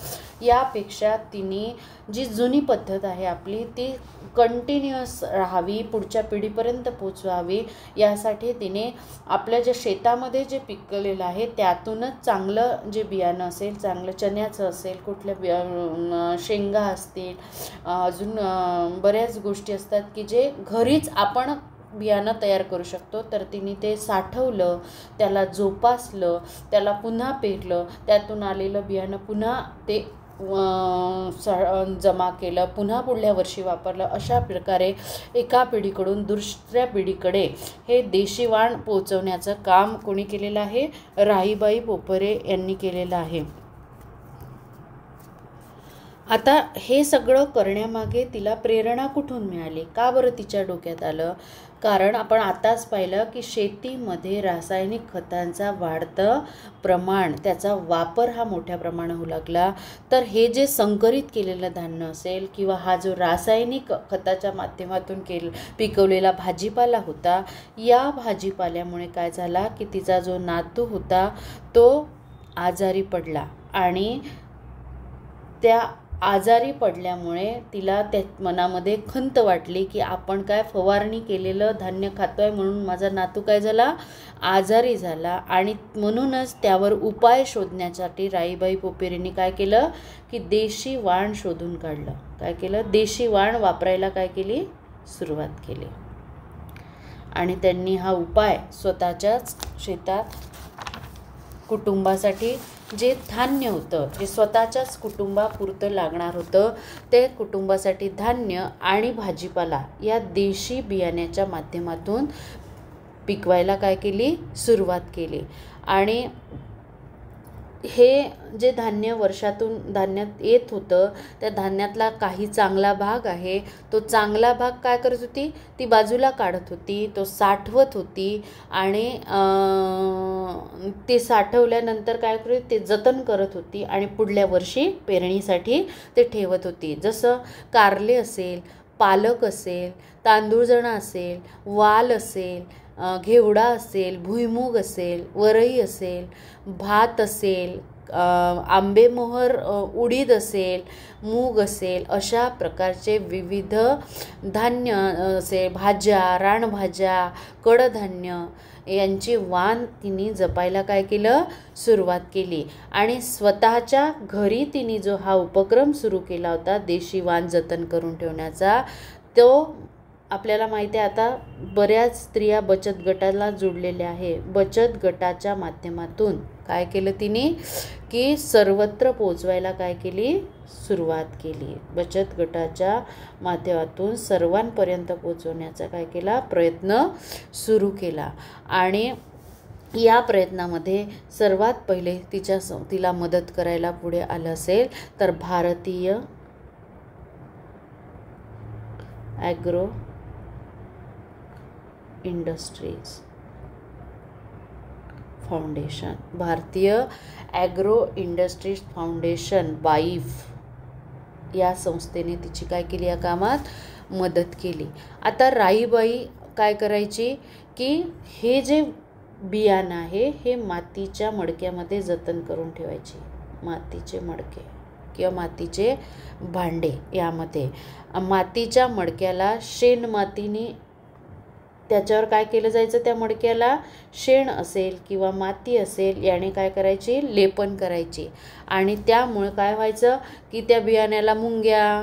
यापेक्षा तिने जी जुनी पद्धत आहे आपली ती कंटिन्युअस राहावी, पुढच्या पिढीपर्यंत पोचवावी, यासाठी तिने आपल्या ज्या शेतामध्ये जे पिकलेलं आहे त्यातूनच चांगलं जे बियाणं असेल, चांगलं चण्याचं असेल, कुठल्या शेंगा असतील, अजून बऱ्याच गोष्टी असतात की जे घरीच आपण बियाणं तयार करू शकतो, तर तिने ते साठवलं, त्याला जोपासलं, त्याला पुन्हा पेरलं, त्यातून आलेलं बियाणं पुन्हा ते जमा केलं, पुन्हा पुढल्या वर्षी वापरलं. अशा प्रकारे एका पिढीकडून दुसऱ्या पिढीकडे हे देशी वाण पोहोचवण्याचं काम कोणी केलेलं आहे? राहीबाई पोपेरे यांनी केलेलं आहे. आता हे सगळं करण्यामागे तिला प्रेरणा कुठून मिळाली? का बरं तिच्या डोक्यात आलं? कारण आपण आताच पाहिलं की शेतीमध्ये रासायनिक खतांचा वाढतं प्रमाण, त्याचा वापर हा मोठ्या प्रमाणात होऊ लागला. तर हे जे संकरित केलेलं धान्य असेल किंवा हा जो रासायनिक खताच्या माध्यमातून पिकवलेला भाजीपाला होता, या भाजीपाल्यामुळे काय झाला की तिचा जो नातू होता तो आजारी पडला आणि त्या आजारी पडल्यामुळे तिला त्या मनामध्ये खंत वाटली की आपण काय फवारणी केलेलं धान्य खातोय म्हणून माझा नातू काय झाला? आजारी झाला. आणि म्हणूनच त्यावर उपाय शोधण्यासाठी राहीबाई पोपेरेंनी काय केलं की देशी वाण शोधून काढलं. काय केलं? देशी वाण वापरायला काय केली? सुरुवात केली. आणि त्यांनी हा उपाय स्वतःच्याच शेतात कुटुंबासाठी जे धान्य होतं, जे स्वतःच्याच कुटुंबापुरतं लागणार होतं, ते कुटुंबासाठी धान्य आणि भाजीपाला या देशी बियाण्याच्या माध्यमातून पिकवायला काय केली? सुरुवात केली. आणि हे जे धान्य वर्षातून धान्यात येत होतं, त्या धान्यातला काही चांगला भाग आहे, तो चांगला भाग काय करत होती? ती बाजूला काढत होती, तो साठवत होती आणि ते साठवल्यानंतर काय करत? ते जतन करत होती आणि पुढल्या वर्षी पेरणीसाठी ते ठेवत होती. जसं कारले असेल, पालक असेल, तांदूळजणा असेल, वाल असेल, घेवडा असेल, भुईमूग असेल, वरई असेल, भात असेल, आंबेमोहर उडीद असेल, मूग असेल, अशा प्रकारचे विविध धान्य असेल, भाज्या, रानभाज्या, कडधान्य यांची वाण तिने जपायला काय केलं? सुरुवात केली. आणि स्वतःच्या घरी तिने जो हा उपक्रम सुरू केला होता देशी वाण जतन करून ठेवण्याचा, तो आपल्याला माहिती आहे आता बऱ्याच स्त्रिया बचत गटाला जोडलेल्या आहे. बचत गटाच्या माध्यमातून काय केलं तिने की सर्वत्र पोचवायला काय केली? सुरुवात केली. बचत गटाच्या माध्यमातून सर्वांपर्यंत पोचवण्याचा काय केला? प्रयत्न सुरू केला. आणि या प्रयत्नामध्ये सर्वात पहिले तिला मदत करायला पुढे आलं असेल तर भारतीय ॲग्रो इंडस्ट्रीज फाउंडेशन, भारतीय ॲग्रो इंडस्ट्रीज फाउंडेशन बाईफ या संस्थेने तिची काय केली? या कामात मदत केली. आता राहीबाई काय करायची की हे जे बियाणं आहे हे मातीच्या मडक्यामध्ये जतन करून ठेवायची. मातीचे मडके किंवा मातीचे भांडे, यामध्ये मातीच्या मडक्याला शेण मातीने त्याच्यावर काय केलं जायचं? त्या मडक्याला शेण असेल किंवा माती असेल याने काय करायची? लेपन करायची. आणि त्यामुळे काय व्हायचं की त्या बियाण्याला मुंग्या,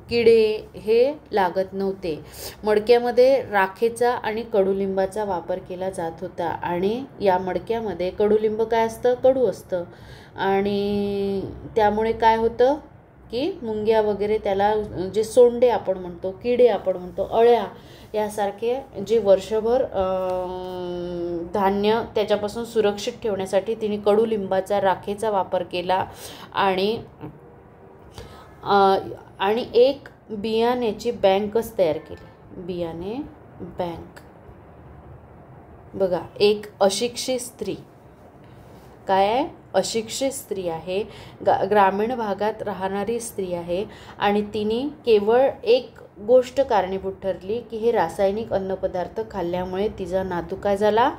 किडे हे लागत नव्हते. मडक्यामध्ये राखेचा आणि कडुलिंबाचा वापर केला जात होता. आणि या मडक्यामध्ये कडुलिंब काय असतं? कडू असतं. आणि त्यामुळे काय होतं की मुंग्या वगैरे त्याला जे सोंडे आपण म्हणतो, किडे आपण म्हणतो, अळ्या यासारखे जे वर्षभर धान्य त्याच्यापासून सुरक्षित ठेवण्यासाठी तिने कडुलिंबाचा राखेचा वापर केला आणि एक बियाण्याची बँकच तयार केली. बियाणे बँक. बघा, एक अशिक्षित स्त्री, काय आहे, अशिक्षित स्त्री आहे, ग्रामीण भागात राहणारी स्त्री आहे आणि तिने केवळ एक गोष्ट कारणीभूत ठरली की हे रासायनिक अन्नपदार्थ खाल्ल्यामुळे तिचा नातू काय झाला,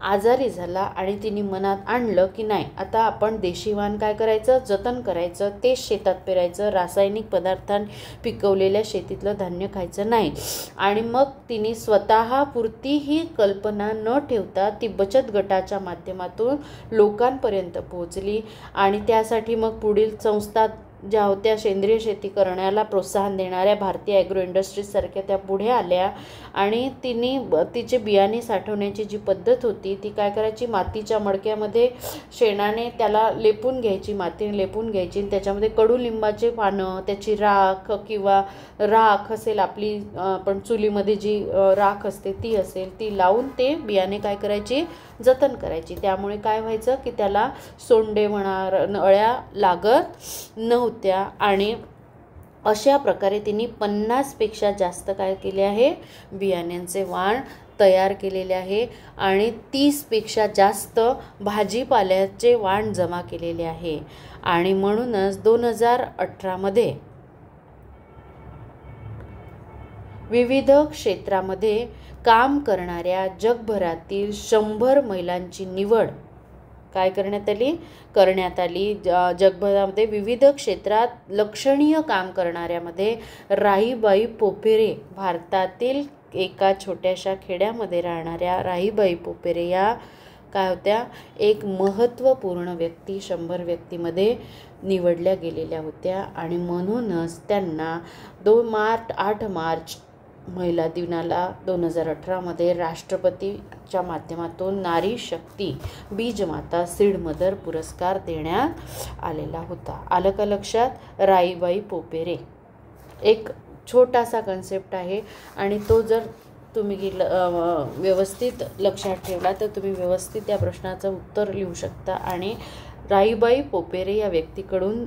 आजारी झाला आणि तिने मनात आणलं की नाही, आता आपण देशी वाण काय करायचं, जतन करायचं, तेच शेतात पेरायचं, रासायनिक पदार्थांनी पिकवलेल्या शेतीतलं धान्य खायचं नाही. आणि मग तिने स्वतःपुरती ही कल्पना न ठेवता ती बचत गटाच्या माध्यमातून लोकांपर्यंत पोहोचली आणि त्यासाठी मग पुढील संस्था ज्या होत्या सेंद्रिय शेती करण्याला प्रोत्साहन देणाऱ्या भारतीय ॲग्रो इंडस्ट्रीजसारख्या त्या पुढे आल्या आणि तिचे बियाणे साठवण्याची जी पद्धत होती ती काय करायची, मातीच्या मडक्यामध्ये शेणाने त्याला लेपून घ्यायची, मातीने लेपून घ्यायची, त्याच्यामध्ये कडुलिंबाचे पानं, त्याची राख किंवा राख असेल आपली पण चुलीमध्ये जी राख असते ती असेल, ती लावून ते बियाणे काय करायची, जतन करायची. त्यामुळे काय व्हायचं की त्याला सोंडे म्हणा, अळ्या लागत नव्हत्या. आणि अशा प्रकारे तिने 50पेक्षा जास्त काय केले आहे, बियाण्यांचे वाण तयार केलेले आहे आणि 30पेक्षा जास्त भाजीपाल्याचे वाण जमा केलेले आहे. आणि म्हणूनच 2018मध्ये विविध क्षेत्रामध्ये काम करणाऱ्या जगभरातील 100 महिलांची निवड काय करण्यात आली. जगभरामध्ये विविध क्षेत्रात लक्षणीय काम करणाऱ्यामध्ये राहीबाई पोपेरे, भारतातील एका छोट्याशा खेड्यामध्ये राहणाऱ्या राहीबाई पोपेरे या काय होत्या, एक महत्त्वपूर्ण व्यक्ती 100 व्यक्तीमध्ये निवडल्या गेलेल्या होत्या. आणि म्हणूनच त्यांना 8 मार्च महिला दिनाला 2018मध्ये राष्ट्रपतीच्या माध्यमातून नारी शक्ती बीजमाता सीड मदर पुरस्कार देण्यात आलेला होता. आलं का लक्षात? राहीबाई पोपेरे एक छोटासा कन्सेप्ट आहे आणि तो जर तुम्ही व्यवस्थित लक्षात ठेवला तर तुम्ही व्यवस्थित या प्रश्नाचं उत्तर लिहू शकता. आणि राहीबाई पोपेरे या व्यक्तीकडून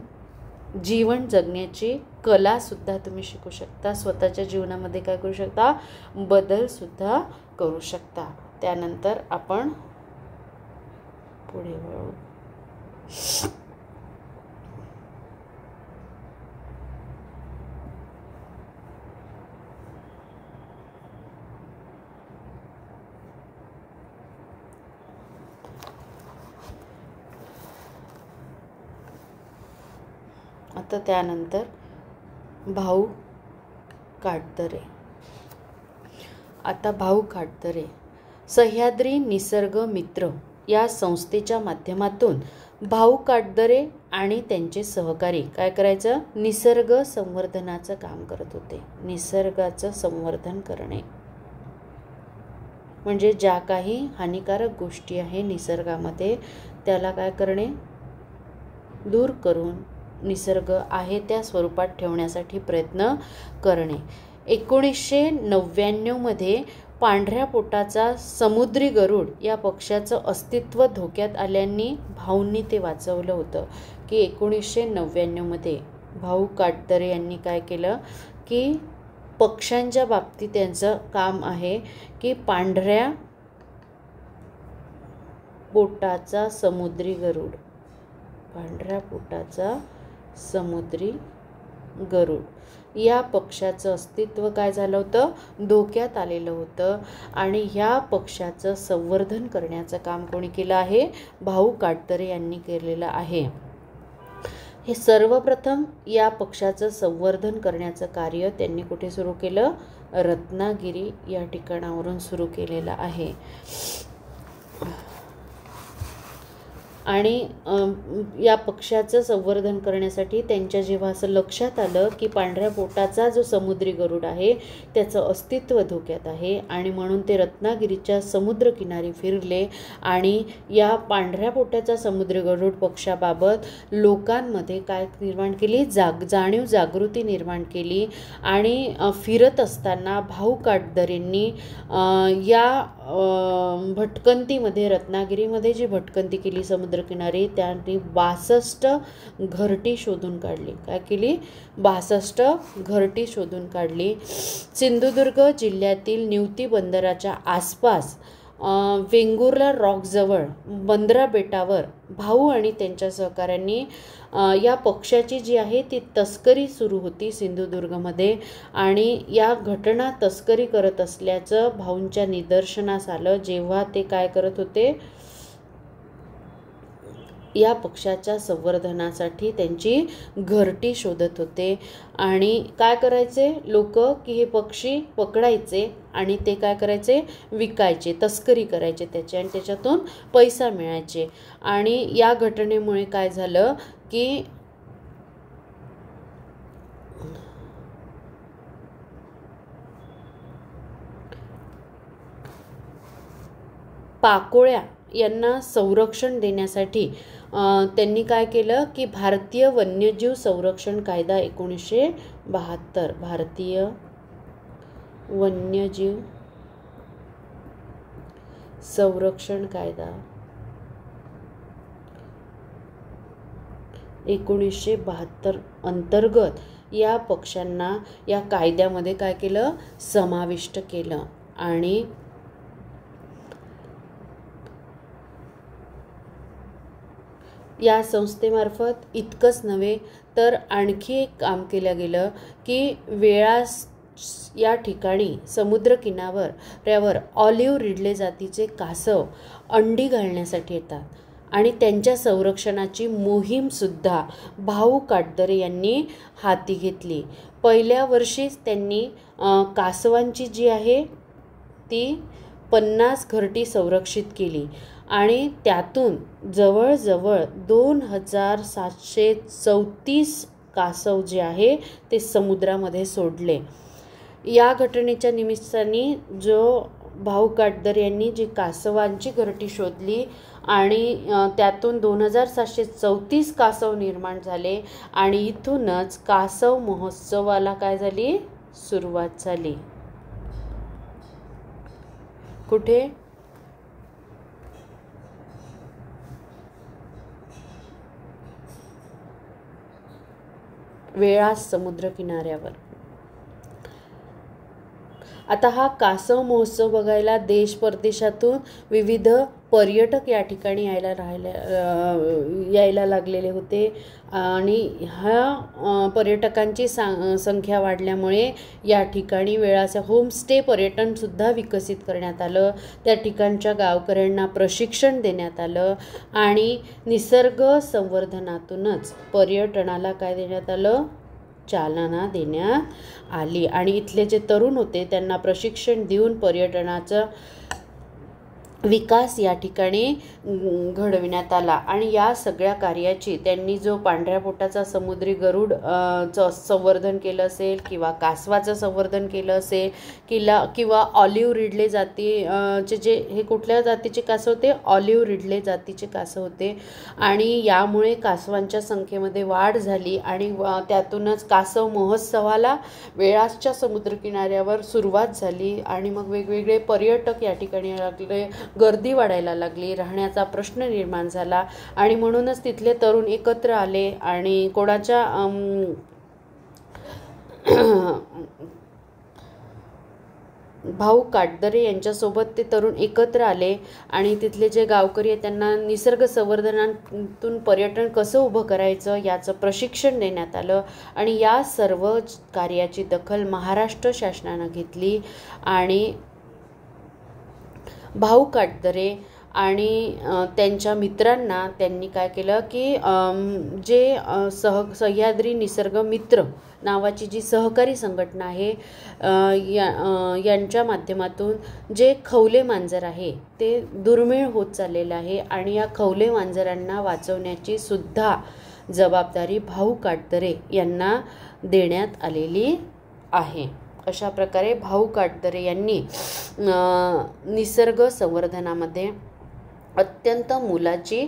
जीवन जगण्याची कलासुद्धा तुम्ही शिकू शकता, स्वतःच्या जीवनामध्ये काय करू शकता, बदलसुद्धा करू शकता. त्यानंतर आपण पुढे वळू. आता त्यानंतर भाऊ काटदरे. सह्याद्री निसर्ग मित्र या संस्थेच्या माध्यमातून भाऊ काटदरे आणि त्यांचे सहकारी काय करायचं, निसर्ग संवर्धनाचं काम करत होते. निसर्गाचं संवर्धन करणे म्हणजे ज्या काही हानिकारक गोष्टी आहे निसर्गामध्ये त्याला काय करणे, दूर करून निसर्ग आहे त्या स्वरूपात ठेवण्यासाठी प्रयत्न करणे. 1999मध्ये पांढऱ्या पोटाचा समुद्री गरुड या पक्ष्याचं अस्तित्व धोक्यात आल्याने भाऊंनी ते वाचवलं होतं. की 1999मध्ये भाऊ काटदरे यांनी काय केलं की पक्ष्यांच्या बाबतीत त्यांचं काम आहे की पांढऱ्या पोटाचा समुद्री गरुड या पक्ष्याचं अस्तित्व काय झालं होतं, धोक्यात आलेलं होतं. आणि ह्या पक्ष्याचं संवर्धन करण्याचं काम कोणी केलं आहे, भाऊ काटदरे यांनी केलेलं आहे. हे सर्वप्रथम या पक्ष्याचं संवर्धन करण्याचं कार्य त्यांनी कुठे सुरू केलं, रत्नागिरी या ठिकाणावरून सुरू केलेलं आहे. आणि या पक्ष्याचं संवर्धन करण्यासाठी त्यांच्या जेव्हा असं लक्षात आलं की पांढऱ्या पोटाचा जो समुद्री गरुड आहे त्याचं अस्तित्व धोक्यात आहे आणि म्हणून ते रत्नागिरीच्या समुद्रकिनारी फिरले आणि या पांढऱ्या पोटाचा समुद्री गरुड पक्षाबाबत लोकांमध्ये काय निर्माण केली, जागृती निर्माण केली. आणि फिरत असताना भाऊ काटदरेंनी या भटकंतीमध्ये, रत्नागिरीमध्ये जी भटकंती केली समुद्रकिनारी, त्यांनी 62 घरटी शोधून काढली. काय केली? 62 घरटी शोधून काढली. सिंधुदुर्ग जिल्ह्यातील निवती बंदराच्या आसपास वेंगुर्ला रॉकजवळ बंदरा बेटावर भाऊ आणि त्यांच्या सहकाऱ्यांनी या पक्ष्याची जी आहे ती तस्करी सुरू होती सिंधुदुर्गमध्ये. आणि या घटना तस्करी करत असल्याचं भाऊंच्या निदर्शनास आलं जेव्हा ते काय करत होते, या पक्षाच्या संवर्धनासाठी त्यांची घरटी शोधत होते. आणि काय करायचे लोक की हे पक्षी पकडायचे आणि ते काय करायचे, विकायचे, तस्करी करायचे त्याचे आणि त्याच्यातून पैसा मिळायचे. आणि या घटनेमुळे काय झालं की पाकोळ्या यांना संरक्षण देण्यासाठी त्यांनी काय केलं की भारतीय वन्यजीव संरक्षण कायदा 1972, भारतीय वन्यजीव संरक्षण कायदा 1972 अंतर्गत या पक्ष्यांना या कायद्यामध्ये काय केलं, समाविष्ट केलं. आणि या संस्थेमार्फत इतकंच नव्हे तर आणखी एक काम केलं गेलं की वेळास या ठिकाणी समुद्र किनाऱ्यावर ऑलिव्ह रिडले जातीचे कासव अंडी घालण्यासाठी येतात आणि त्यांच्या संरक्षणाची मोहीमसुद्धा भाऊ काटदरे यांनी हाती घेतली. पहिल्या वर्षीच त्यांनी कासवांची जी आहे ती 50 घरटी संरक्षित केली आणि त्यातून जवळजवळ 2734 कासव जे आहे ते समुद्रामध्ये सोडले. या घटनेच्या निमित्ताने जो भाऊ काटदरे यांनी जी कासवांची घरटी शोधली आणि त्यातून 2734 कासव निर्माण झाले आणि इथूनच कासव महोत्सवाला काय झाली, सुरुवात झाली. कुठे, वेळास समुद्र किनाऱ्यावर. आता हा कासव महोत्सव बघायला देश परदेशातून विविध पर्यटक या ठिकाणी यायला लागलेले होते आणि ह्या पर्यटकांची संख्या वाढल्यामुळे या ठिकाणी वेळाचं होमस्टे पर्यटनसुद्धा विकसित करण्यात आलं. त्या ठिकाणच्या गावकऱ्यांना प्रशिक्षण देण्यात आलं आणि निसर्ग संवर्धनातूनच पर्यटनाला काय देण्यात आलं, चालना देण्यात आली. आणि इथले जे तरुण होते त्यांना प्रशिक्षण देऊन पर्यटनाचा विकास या ठिकाणी घडविण्यात आला. आणि या सगळ्या कार्याची त्यांनी जो पांढऱ्या पोटाचा समुद्री गरुड चं संवर्धन केलं असेल किंवा कासवाचं संवर्धन केलं असेल किंवा ऑलिव्ह रिडले जातीचे जे हे कुठल्या जातीचे कासव होते, ऑलिव्ह रिडले जातीचे कासव होते. आणि यामुळे कासवांच्या संख्येमध्ये वाढ झाली आणि त्यातूनच कासव महोत्सवाला वेळासच्या समुद्रकिनाऱ्यावर सुरुवात झाली. आणि मग वेगवेगळे पर्यटक या ठिकाणी लागले, गर्दी वाढायला लागली, राहण्याचा प्रश्न निर्माण झाला आणि म्हणूनच तिथले तरुण एकत्र आले आणि कोणाच्या भाऊ काटदरे यांच्यासोबत ते तरुण एकत्र आले आणि तिथले जे गावकरी आहेत त्यांना निसर्ग संवर्धनातून पर्यटन कसं उभं करायचं याचं प्रशिक्षण देण्यात आलं. आणि या सर्व कार्याची दखल महाराष्ट्र शासनानं घेतली आणि भाऊ काटदरे आणि त्यांच्या मित्रांना त्यांनी काय केलं की जे सह्याद्री निसर्ग मित्र नावाची जी सहकारी संघटना आहे यांच्या माध्यमातून जे खवले मांजर आहे ते दुर्मिळ होत चाललेलं आहे आणि या खवले मांजरांना वाचवण्याची सुद्धा जबाबदारी भाऊ काटदरे यांना देण्यात आलेली आहे. अशा प्रकारे भाऊ काटदरे यांनी निसर्ग संवर्धनामध्ये अत्यंत मोलाची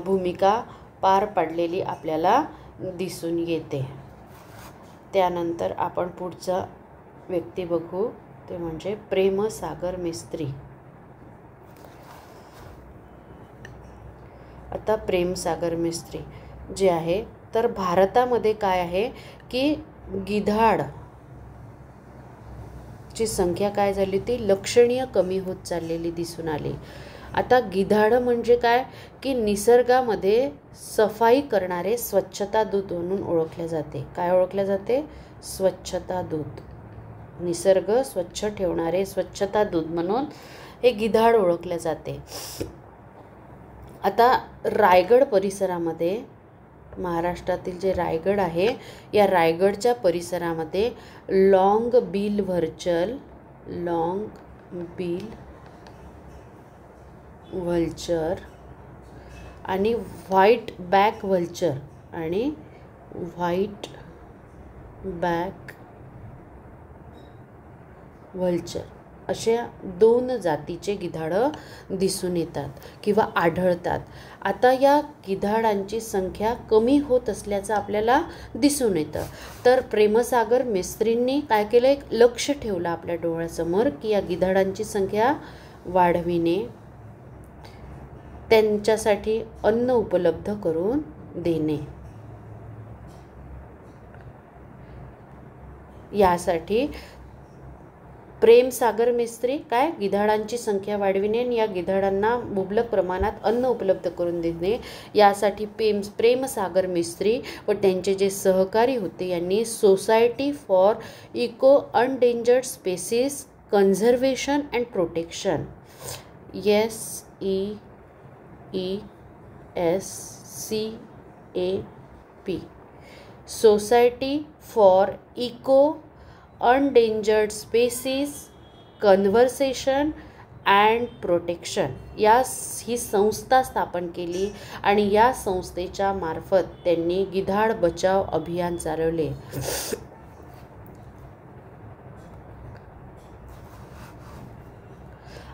भूमिका पार पाडलेली आपल्याला दिसून येते. त्यानंतर आपण पुढचा व्यक्ती बघू, ते म्हणजे प्रेमसागर मिस्त्री. आता प्रेमसागर मिस्त्री जे आहे तर भारतामध्ये काय आहे की गिधाड ची संख्या काय झाली ती लक्षणीय कमी होत चाललेली दिसून आली. आता गिधाड म्हणजे काय की निसर्गामध्ये सफाई करणारे स्वच्छता दूत म्हणून ओळखले जाते. काय ओळखले जाते? स्वच्छता दूत. निसर्ग स्वच्छ ठेवणारे स्वच्छता दूत म्हणून हे गिधाड ओळखले जाते. आता रायगड परिसरामध्ये, महाराष्ट्रातील जे रायगड आहे या रायगडच्या परिसरामध्ये लॉंग बिल व्हल्चर आणि व्हाईट बॅक व्हल्चर आणि व्हाईट बॅक व्हल्चर अशा 2 जातीचे गिधाडं दिसून येतात किंवा आढळतात. आता या गिधाडांची संख्या कमी होत असल्याचं आपल्याला दिसून येतं. तर प्रेमसागर मिस्त्रींनी काय केलं, एक लक्ष ठेवलं आपल्या डोळ्यासमोर की या गिधाडांची संख्या वाढविणे, त्यांच्यासाठी अन्न उपलब्ध करून देणे. यासाठी प्रेमसागर मिस्त्री काय गिधाडांची संख्या वाढविणे आणि या गिधाडांना मुबलक प्रमाणात अन्न उपलब्ध करून देणे यासाठी प्रेमसागर मिस्त्री व त्यांचे जे सहकारी होते यांनी society for eco endangered species conservation and protection SEESCAP society for eco endangered species conversation and protection ही संस्था स्थापन केली आणि या संस्थेच्या मार्फत त्यांनी गिधाड बचाव अभियान चालवले.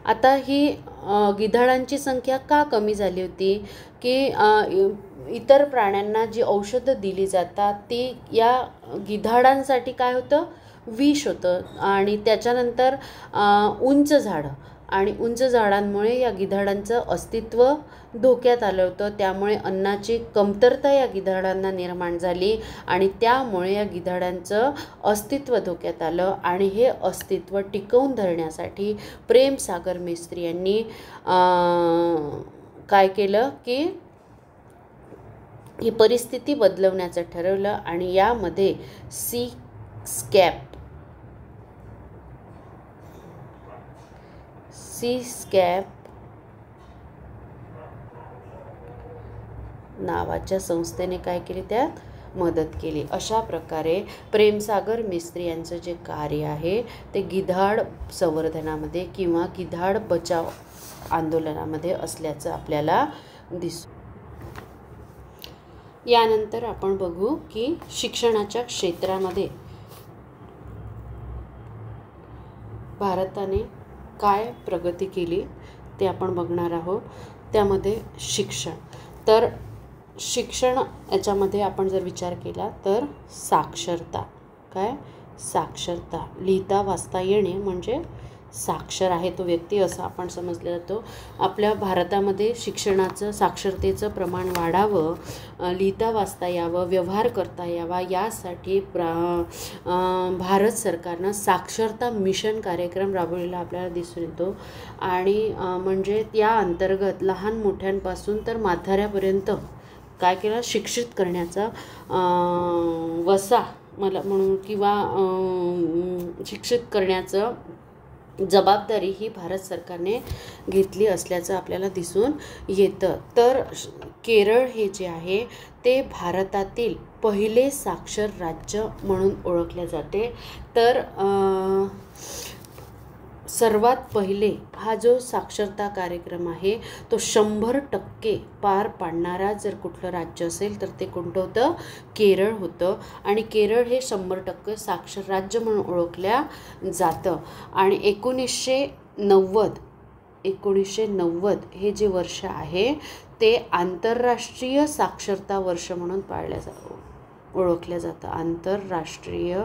आता ही गिधाडांची संख्या का कमी झाली होती की इतर प्राण्यांना जी औषधं दिली जातात ती या गिधाडांसाठी काय होतं, विष होतं. आणि त्याच्यानंतर उंच झाडं आणि उंच झाडांमुळे या गिधाडांचं अस्तित्व धोक्यात आलं होतं. त्यामुळे अन्नाची कमतरता या गिधाडांना निर्माण झाली आणि त्यामुळे या गिधाडांचं अस्तित्व धोक्यात आलं. आणि हे अस्तित्व टिकवून धरण्यासाठी प्रेमसागर मिस्त्री यांनी काय केलं की ही परिस्थिती बदलवण्याचं ठरवलं आणि यामध्ये सीस्कॅप नावाच्या संस्थेने काय केले, त्यात मदत केली. अशा प्रकारे प्रेमसागर मिस्त्री यांचं जे कार्य आहे ते गिधाड संवर्धनामध्ये किंवा गिधाड बचाव आंदोलनामध्ये असल्याचं आपल्याला दिसतं. यानंतर आपण बघू की शिक्षणाच्या क्षेत्रामध्ये भारताने काय प्रगती केली ते आपण बघणार आहोत. त्यामध्ये शिक्षण, तर शिक्षण याच्यामध्ये आपण जर विचार केला तर साक्षरता, काय साक्षरता, लिहिता वाचता येणे म्हणजे साक्षर आहे तो व्यक्ती असं आपण समजलं जातो. आपल्या भारतामध्ये शिक्षणाचं साक्षरतेचं प्रमाण वाढावं, लिहिता वाचता यावं, व्यवहार करता यावा यासाठी भारत सरकारनं साक्षरता मिशन कार्यक्रम राबवलेला आपल्याला दिसून येतो. आणि म्हणजे या अंतर्गत लहान मोठ्यांपासून तर म्हाताऱ्यापर्यंत काय केलं, शिक्षित करण्याचा वसा मला म्हणून किंवा शिक्षित करण्याचं जबाबदारी ही भारत सरकारने घेतली असल्याचं आपल्याला दिसून येतं. तर केरळ हे जे आहे ते भारतातील पहिले साक्षर राज्य म्हणून ओळखले जाते. तर सर्वात पहिले हा जो साक्षरता कार्यक्रम आहे तो 100% पार पाडणारा जर कुठलं राज्य असेल तर ते कोणतं होतं? केरळ होतं. आणि केरळ हे 100% साक्षर राज्य म्हणून ओळखल्या जातं. आणि 1990 हे जे वर्ष आहे ते आंतरराष्ट्रीय साक्षरता वर्ष म्हणून ओळखलं जातं. आंतरराष्ट्रीय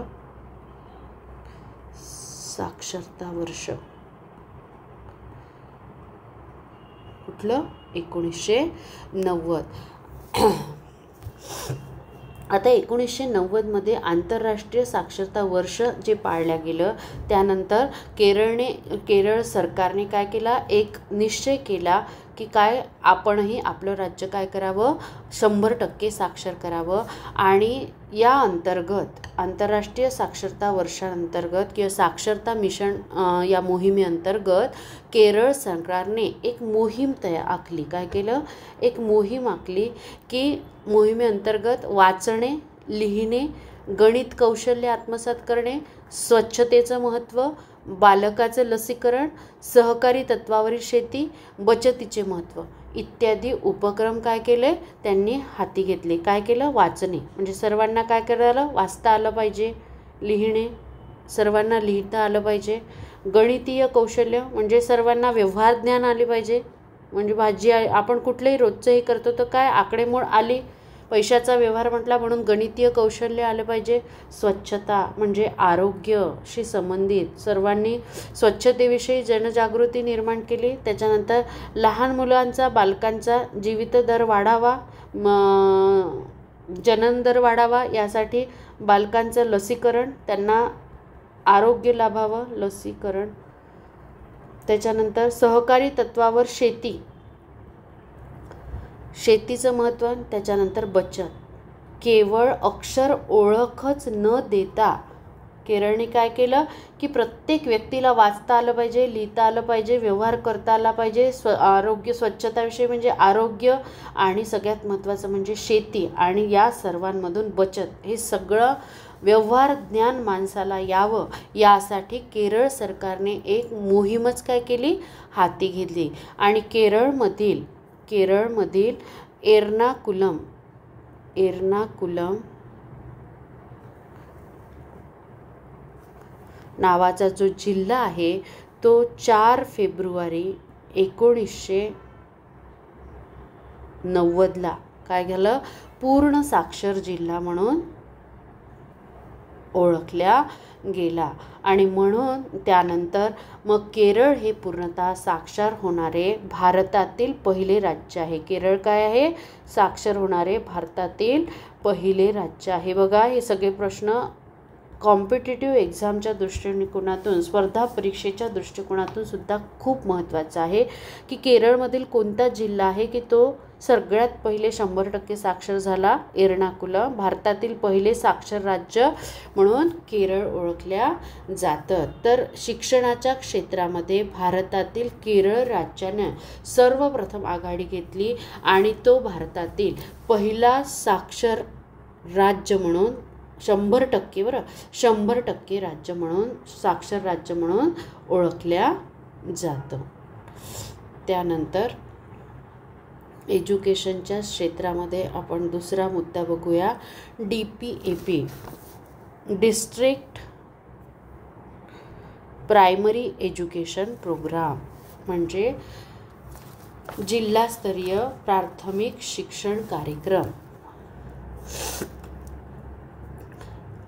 साक्षरता वर्ष कुठलं? 1990. आता 1990मध्ये आंतरराष्ट्रीय साक्षरता वर्ष जे पाळलं गेलं त्यानंतर केरळ सरकारने काय केला? एक निश्चय केला की काय आपणही आपलं राज्य काय करावं? 100% साक्षर करावं. आणि या अंतर्गत आंतरराष्ट्रीय साक्षरता वर्षांतर्गत किंवा साक्षरता मिशन या मोहिमेअंतर्गत केरळ सरकारने एक मोहीम आखली. काय केलं? एक मोहीम आखली की मोहिमेअंतर्गत वाचणे, लिहिणे, गणित कौशल्य आत्मसात करणे, स्वच्छतेचं महत्त्व, बालकाचं लसीकरण, सहकारी तत्वावरील शेती, बचतीचे महत्त्व इत्यादी उपक्रम काय केले? त्यांनी हाती घेतले. काय केलं? वाचणे म्हणजे सर्वांना काय करायला? वाचता आलं पाहिजे. लिहिणे सर्वांना लिहिता आलं पाहिजे. गणितीय कौशल्य म्हणजे सर्वांना व्यवहार ज्ञान आले पाहिजे. म्हणजे भाजी आपण कुठलंही रोजचं हे करतो तर काय आकडेमोड आली, पैशाचा व्यवहार म्हटला म्हणून गणितीय कौशल्य आलं पाहिजे. स्वच्छता म्हणजे आरोग्याशी संबंधित सर्वांनी स्वच्छतेविषयी जनजागृती निर्माण केली. त्याच्यानंतर लहान मुलांचा बालकांचा जीवित दर वाढावा, जनन दर वाढावा यासाठी बालकांचं लसीकरण, त्यांना आरोग्य लाभावं, लसीकरण. त्याच्यानंतर सहकारी तत्वावर शेतीचं महत्त्व. त्याच्यानंतर बचत. केवळ अक्षर ओळखच न देता केरळने काय केलं की प्रत्येक व्यक्तीला वाचता आलं पाहिजे, लिहिता आलं पाहिजे, व्यवहार करता आला पाहिजे. आरोग्य स्वच्छताविषयी म्हणजे आरोग्य आणि सगळ्यात महत्त्वाचं म्हणजे शेती आणि या सर्वांमधून बचत हे सगळं व्यवहार ज्ञान माणसाला यावं यासाठी केरळ सरकारने एक मोहीमच काय केली? हाती घेतली. आणि केरळमधील एर्नाकुलम नावाचा जो जिल्हा आहे तो 4 फेब्रुवारी 1990ला काय झालं? पूर्ण साक्षर जिल्हा म्हणून ओळखल्या गेला. आणि म्हणून त्यानंतर मग केरळ हे पूर्णतः साक्षर होणारे भारतातील पहिले राज्य आहे. केरळ काय आहे? साक्षर होणारे भारतातील पहिले राज्य आहे. बघा हे सगळे प्रश्न कॉम्पिटिटिव्ह एक्झामच्या दृष्टिकोनातून, स्पर्धा परीक्षेच्या दृष्टिकोनातून सुद्धा खूप महत्त्वाचं आहे की केरळमधील कोणता जिल्हा आहे की तो सगळ्यात पहिले 100% साक्षर झाला? एर्नाकुलम. भारतातील पहिले साक्षर राज्य म्हणून केरळ ओळखल्या जातं. तर शिक्षणाच्या क्षेत्रामध्ये भारतातील केरळ राज्याने सर्वप्रथम आघाडी घेतली आणि तो भारतातील पहिला साक्षर राज्य म्हणून 100% बरं 100% राज्य म्हणून साक्षर राज्य म्हणून ओळखल्या जातं. त्यानंतर एज्युकेशनच्या क्षेत्रामध्ये आपण दुसरा मुद्दा बघूया. DPAP district primary education programme म्हणजे जिल्हास्तरीय प्राथमिक शिक्षण कार्यक्रम.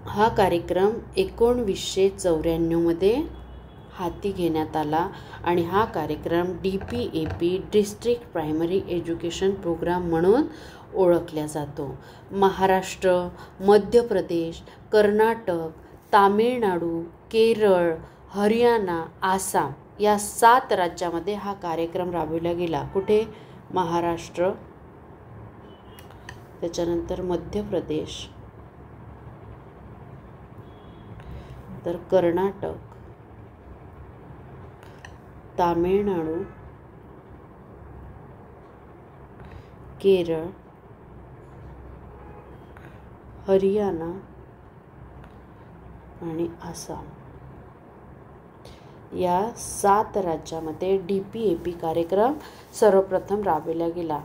हा कार्यक्रम 1994मध्ये हाती घेण्यात आला आणि हा कार्यक्रम DPAP district primary education programme म्हणून ओळखला जातो. महाराष्ट्र, मध्य प्रदेश, कर्नाटक, तामिळनाडू, केरळ, हरियाणा, आसाम या 7 राज्यामध्ये हा कार्यक्रम राबविला गेला. कुठे? महाराष्ट्र, त्याच्यानंतर मध्य प्रदेश, तर कर्नाटक, तामिळनाडू, केरळ, हरियाणा आणि आसाम या 7 राज्यामध्ये DPAP कार्यक्रम सर्वप्रथम राबविला गेला.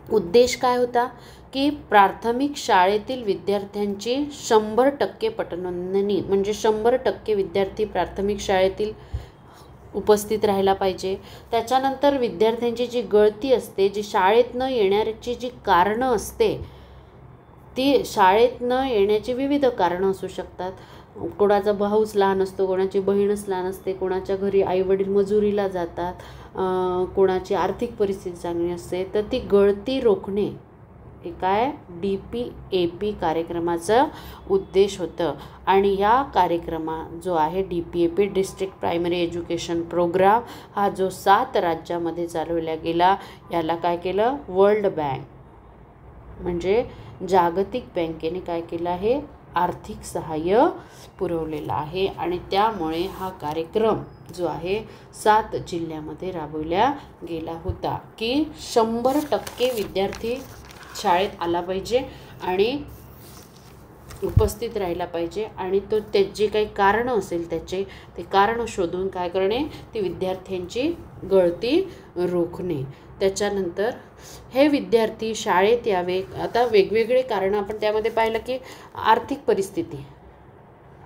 उद्देश काय होता की प्राथमिक शाळेतील विद्यार्थ्यांची 100% पटनोंदणी, म्हणजे 100% विद्यार्थी प्राथमिक शाळेतील उपस्थित राहायला पाहिजे. त्याच्यानंतर विद्यार्थ्यांची जी गळती असते, जी शाळेत न येण्याची जी कारणं असते, ती शाळेत न येण्याची विविध कारणं असू शकतात. कोणाचा भाऊच लहान असतो, कोणाची बहीणच लहान असते, कोणाच्या घरी आईवडील मजुरीला जातात, कोणाची आर्थिक परिस्थिती चांगली असते. तर ती गळती रोखणे हे काय DPAP कार्यक्रमाचा उद्देश होतं. आणि या कार्यक्रमा जो आहे DPAP district primary education programme, हा जो 7 राज्यामध्ये चालवला गेला, याला काय केलं, वर्ल्ड बँक म्हणजे जागतिक बँकेने काय केलं आहे, आर्थिक सहाय्य पुरवलेलं आहे. आणि त्यामुळे हा कार्यक्रम जो आहे 7 जिल्ह्यामध्ये राबवला गेला होता की 100% विद्यार्थी शाळेत आला पाहिजे आणि उपस्थित राहिला पाहिजे. आणि तो जे काही कारणं असेल त्याचे ते कारणं शोधून काय करणे, ती विद्यार्थ्यांची गळती रोखणे. त्याच्यानंतर हे विद्यार्थी शाळेत यावे. आता वेगवेगळे कारणं आपण त्यामध्ये पाहिलं की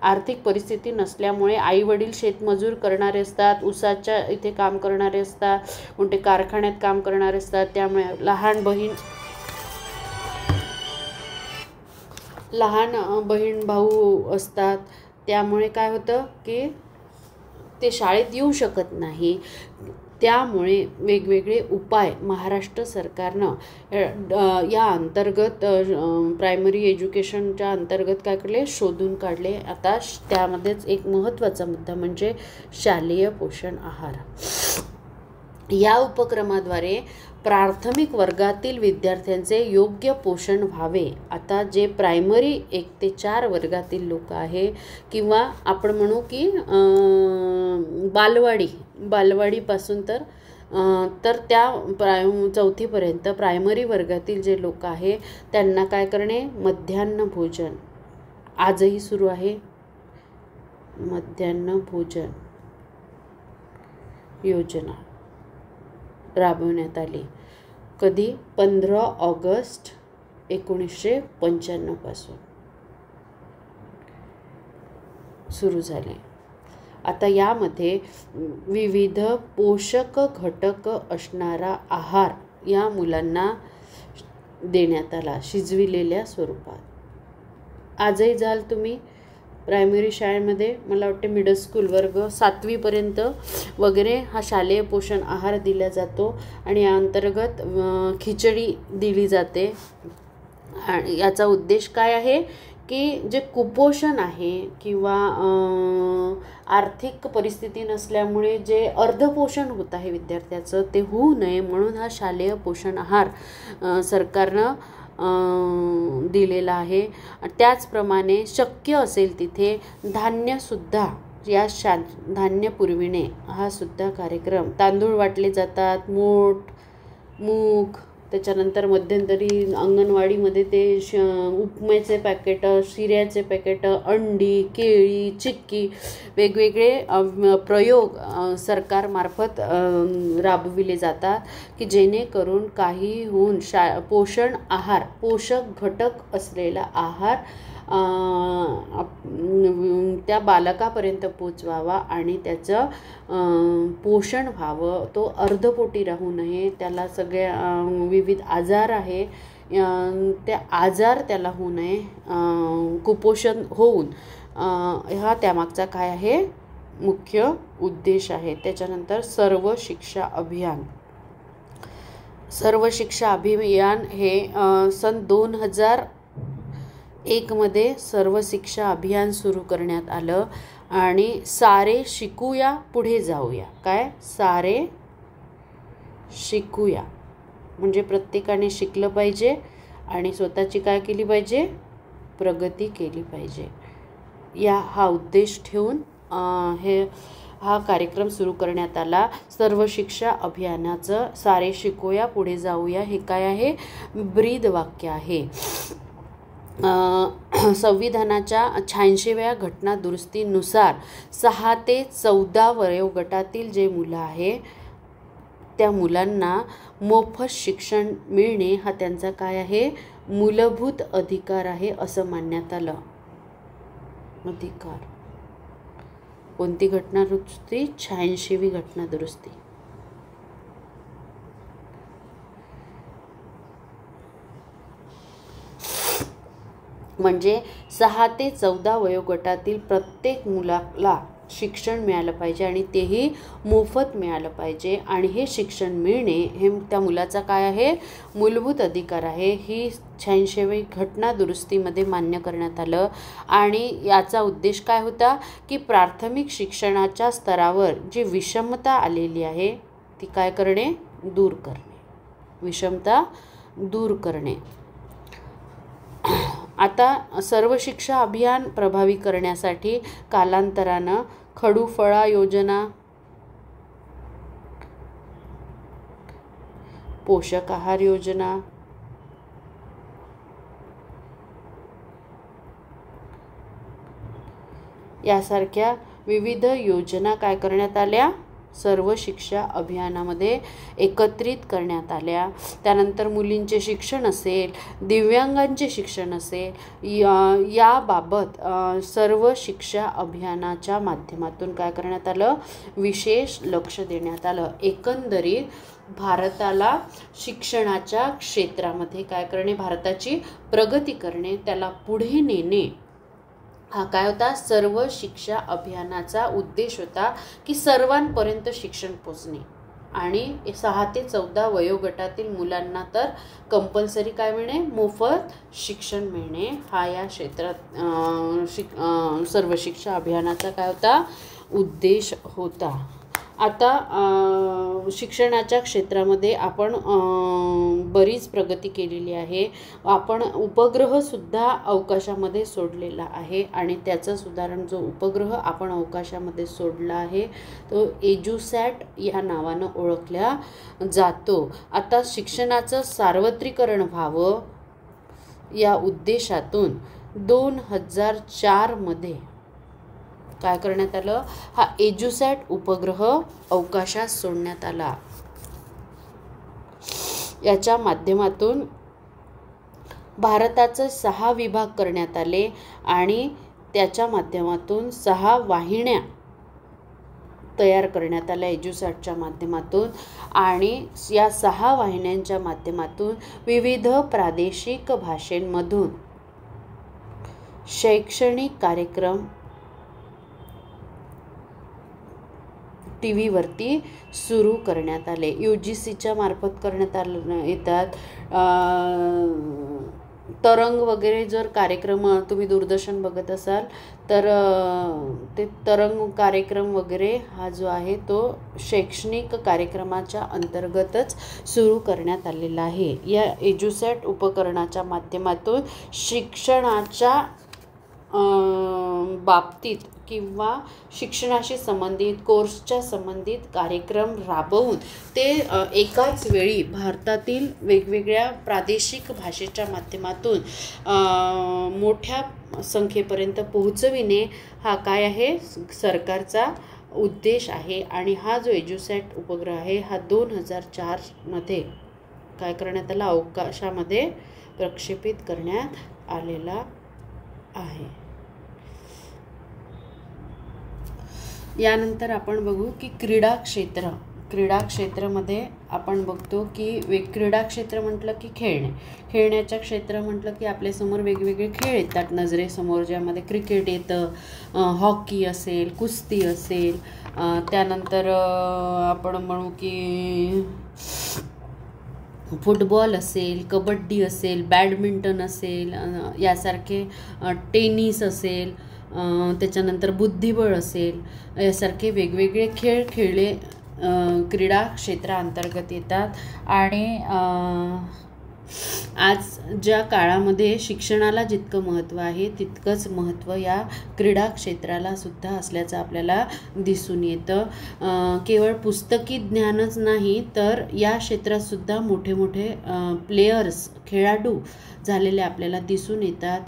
आर्थिक परिस्थिती नसल्यामुळे आईवडील शेतमजूर करणारे असतात, ऊसाच्या इथे काम करणारे असतात, कोणते कारखान्यात काम करणारे असतात. त्यामुळे लहान बहीण भाऊ असतात. त्यामुळे काय होतं की ते शाळेत येऊ शकत नाही. त्यामुळे वेगवेगळे उपाय महाराष्ट्र सरकारनं या अंतर्गत प्रायमरी एज्युकेशनच्या अंतर्गत काय केले, शोधून काढले. आता त्यामध्येच एक महत्त्वाचा मुद्दा म्हणजे शालेय पोषण आहार. या उपक्रमाद्वारे प्राथमिक वर्गातील विद्यार्थ्यांचे योग्य पोषण व्हावे. आता जे प्रायमरी 1 ते 4 वर्गातील लोक आहे किंवा आपण म्हणू की बालवाडीपासून तर त्या 4थीपर्यंत प्रायमरी वर्गातील जे लोक आहे त्यांना काय करणे, मध्यान्ह भोजन आजही सुरू आहे. मध्यान्ह भोजन योजना राबवण्यात आली. कधी 15 ऑगस्ट 1995 पासून सुरू झाले. आता यामध्ये विविध पोषक घटक असणारा आहार या मुलांना देण्यात आला शिजविलेल्या स्वरूपात. आजही जाल तुम्ही प्रायमरी शाळेमध्ये, मला वाटते मिडल स्कूल वर्ग 7वीपर्यंत वगैरे हा शालेय पोषण आहार दिला जातो. आणि या अंतर्गत खिचडी दिली जाते. आणि याचा उद्देश काय आहे की जे कुपोषण आहे किंवा आर्थिक परिस्थिती नसल्यामुळे जे अर्धपोषण होत आहे विद्यार्थ्याचं, ते होऊ नये म्हणून हा शालेय पोषण आहार सरकारनं दिलेला आहे. त्याचप्रमाणे शक्य असेल तिथे धान्यसुद्धा धान्य पुरविणे हा सुद्धा कार्यक्रम. तांदूळ वाटले जातात, मूग, त्याच्यानंतर मध्यंतरी अंगणवाडीमध्ये ते उपम्याचे पॅकेट, शिऱ्याचे पॅकेट, अंडी, केळी, चिक्की वेगवेगळे प्रयोग सरकारमार्फत राबविले जातात की जेणेकरून काहीहून पोषण आहार, पोषक घटक असलेला आहार त्या बालकापर्यंत पोचवावा आणि त्याचं पोषण व्हावं. तो अर्धपोटी राहू नये. त्याला सगळ्या विविध आजार आहे, ते आजार त्याला होऊ नये, कुपोषण होऊन हा त्यामागचा काय आहे मुख्य उद्देश आहे. त्याच्यानंतर सर्व शिक्षा अभियान हे सन 2001 मध्ये सर्व शिक्षा अभियान सुरू करण्यात आलं. आणि सारे शिकूया पुढे जाऊया, काय सारे शिकूया म्हणजे प्रत्येकाने शिकलं पाहिजे आणि स्वतःची काय केली पाहिजे, प्रगती केली पाहिजे. हा उद्देश ठेवून हे हा कार्यक्रम सुरू करण्यात आला. सर्व शिक्षा अभियानाचं सारे शिकूया पुढे जाऊया हे काय आहे, ब्रीद वाक्य आहे. संविधानाच्या 86व्या घटना दुरुस्तीनुसार 6 ते 14 वयोगटातील जे मुलं आहे त्या मुलांना मोफत शिक्षण मिळणे हा त्यांचा काय आहे, मूलभूत अधिकार आहे असं मानण्यात आलं. अधिकार. कोणती घटना दुरुस्ती? 86वी घटना दुरुस्ती. म्हणजे 6 ते 14 वयोगटातील प्रत्येक मुलाला शिक्षण मिळालं पाहिजे आणि तेही मोफत मिळालं पाहिजे. आणि हे शिक्षण मिळणे हे त्या मुलाचा काय आहे, मूलभूत अधिकार आहे. ही 86वी घटना दुरुस्तीमध्ये मान्य करण्यात आलं. आणि याचा उद्देश काय होता की प्राथमिक शिक्षणाच्या स्तरावर जी विषमता आलेली आहे ती काय करणे, दूर करणे, विषमता दूर करणे. आता सर्व शिक्षा अभियान प्रभावी करण्यासाठी कालांतरानं खडूफळा योजना, पोषक आहार योजना, यासारख्या विविध योजना काय करण्यात आल्या, सर्व शिक्षा अभियानामध्ये एकत्रित करण्यात आल्या. त्यानंतर मुलींचे शिक्षण असेल, दिव्यांगांचे शिक्षण असेल, याबाबत सर्व शिक्षा अभियानाच्या माध्यमातून काय करण्यात आलं, विशेष लक्ष देण्यात आलं. एकंदरीत भारताला शिक्षणाच्या क्षेत्रामध्ये काय करणे, भारताची प्रगती करणे, त्याला पुढे नेणे हा काय होता, सर्व शिक्षा अभियानाचा उद्देश होता की सर्वांपर्यंत शिक्षण पोचणे. आणि 6 ते 14 वयोगटातील मुलांना तर कंपल्सरी काय मिळणे, मोफत शिक्षण मिळणे हा या क्षेत्रात सर्व शिक्षा अभियानाचा काय होता, उद्देश होता. आता शिक्षणाच्या क्षेत्रामध्ये आपण बरीच प्रगती केलेली आहे. आपण उपग्रहसुद्धा अवकाशामध्ये सोडलेला आहे आणि त्याचं उदाहरण जो उपग्रह आपण अवकाशामध्ये सोडला आहे तो एज्युसॅट या नावानं ओळखला जातो. आता शिक्षणाचं सार्वत्रिकरण व्हावं या उद्देशातून 2004मध्ये काय करण्यात आलं, हा एज्युसॅट उपग्रह अवकाशात सोडण्यात आला. याच्या माध्यमातून भारताचे 6 विभाग करण्यात आले आणि त्याच्या माध्यमातून 6 वाहिन्या तयार करण्यात आल्या एज्युसॅटच्या माध्यमातून. आणि या 6 वाहिन्यांच्या माध्यमातून विविध प्रादेशिक भाषेंमधून शैक्षणिक कार्यक्रम TV वरती सुरू करण्यात आले. UGCच्या मार्फत करण्यात येतात. तरंग वगैरे जर कार्यक्रम तुम्ही दूरदर्शन बघत असाल तर ते तरंग कार्यक्रम वगैरे हा जो आहे तो शैक्षणिक कार्यक्रमाच्या अंतर्गतच सुरू करण्यात आलेला आहे. या एज्युसॅट उपकरणाच्या माध्यमातून शिक्षणाच्या बाबतीत किंवा शिक्षणाशी संबंधित कोर्सच्या संबंधित कार्यक्रम राबवून ते एकाच वेळी भारतातील वेगवेगळ्या प्रादेशिक भाषेच्या माध्यमातून मोठ्या संख्येपर्यंत पोहोचविणे हा काय आहे, सरकारचा उद्देश आहे. आणि हा जो एज्युसॅट उपग्रह आहे हा 2004मध्ये काय करण्यात आला, अवकाशामध्ये प्रक्षेपित करण्यात आलेला आहे. यानंतर आपण बघू की क्रीडा क्षेत्रामध्ये आपण बघतो की क्रीडा क्षेत्र म्हटलं की खेळण्याच्या क्षेत्र म्हटलं की आपल्यासमोर वेगवेगळे खेळ येतात नजरेसमोर, ज्यामध्ये क्रिकेट येतं, हॉकी असेल, कुस्ती असेल, त्यानंतर आपण म्हणू की फुटबॉल असेल, कबड्डी असेल, बॅडमिंटन असेल, यासारखे टेनिस असेल, त्याच्यानंतर बुद्धिबळ असेल, यासारखे वेगवेगळे खेळ खेळले क्रीडा क्षेत्राअंतर्गत येतात. आणि आज ज्या काळामध्ये शिक्षणाला जितकं महत्त्व आहे तितकंच महत्त्व या क्रीडा क्षेत्राला सुद्धा असल्याचं आपल्याला दिसून येतं. केवळ पुस्तकी ज्ञानच नाही तर या क्षेत्रात सुद्धा मोठे मोठे प्लेयर्स, खेळाडू झालेले आपल्याला दिसून येतात.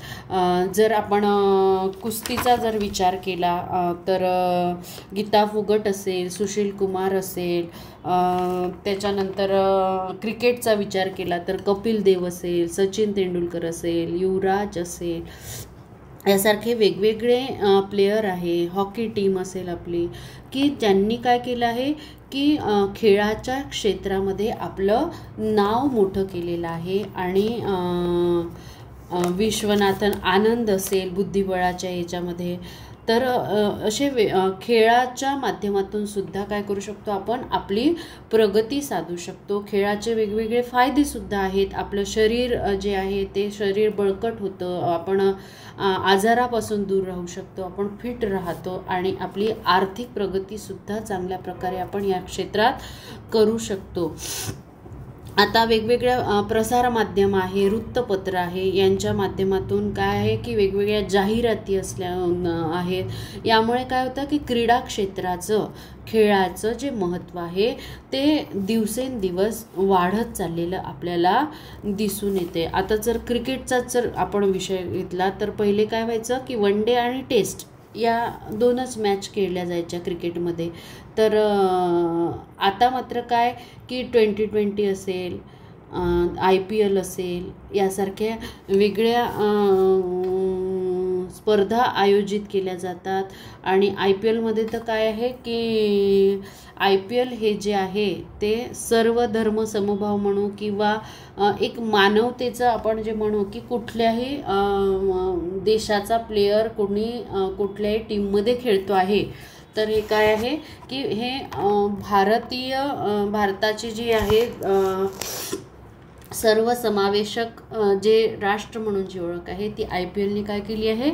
जर आपण कुस्तीचा जर विचार केला तर गीता फुगट असेल, सुशील कुमार असेल, त्याच्यानंतर क्रिकेटचा विचार केला तर कपिल देव असेल, सचिन तेंडुलकर असेल, युवराज असेल, यासारखे वेगवेगळे प्लेयर आहे. हॉकी टीम असेल आपली, की ज्यांनी काय केलं आहे की खेळाच्या क्षेत्रामध्ये आपलं नाव मोठं केलेलं आहे. आणि विश्वनाथन आनंद असेल बुद्धिबळाच्या याच्यामध्ये, तर असे खेळाच्या माध्यमातून सुद्धा काय करू शकतो आपण, आपली प्रगती साधू शकतो. खेळाचे वेगवेगळे फायदेसुद्धा आहेत. आपलं शरीर जे आहे ते शरीर बळकट होतं, आपण आजारापासून दूर राहू शकतो, आपण फिट राहतो आणि आपली आर्थिक प्रगतीसुद्धा चांगल्या प्रकारे आपण या क्षेत्रात करू शकतो. आता वेगवेगळ्या प्रसारमाध्यम आहे, वृत्तपत्र आहे, यांच्या माध्यमातून काय आहे की वेगवेगळ्या जाहिराती आहेत. यामुळे काय होतं की क्रीडा क्षेत्राचं, खेळाचं जे महत्त्व आहे ते दिवसेंदिवस वाढत चाललेलं आपल्याला दिसून येते. आता जर क्रिकेटचाच जर आपण विषय घेतला तर पहिले काय व्हायचं की वन डे आणि टेस्ट या 2च मॅच खेळल्या जायच्या क्रिकेटमध्ये. तर आता मात्र काय की 2020 असेल, IPL असेल, यासारख्या वेगळ्या स्पर्धा आयोजित केल्या जातात. आणि IPLमध्ये तर काय आहे की IPL हे जे आहे ते सर्व धर्म समभाव म्हणू किंवा एक मानवतेचं आपण जे म्हणू की कुठल्याही देशाचा प्लेयर कोणी कुठल्याही टीममध्ये खेळतो आहे तर हे काय आहे की हे भारताची जी आहे सर्वसमावेशक जे राष्ट्र म्हणून जी ओळख आहे ती IPLने काय केली आहे,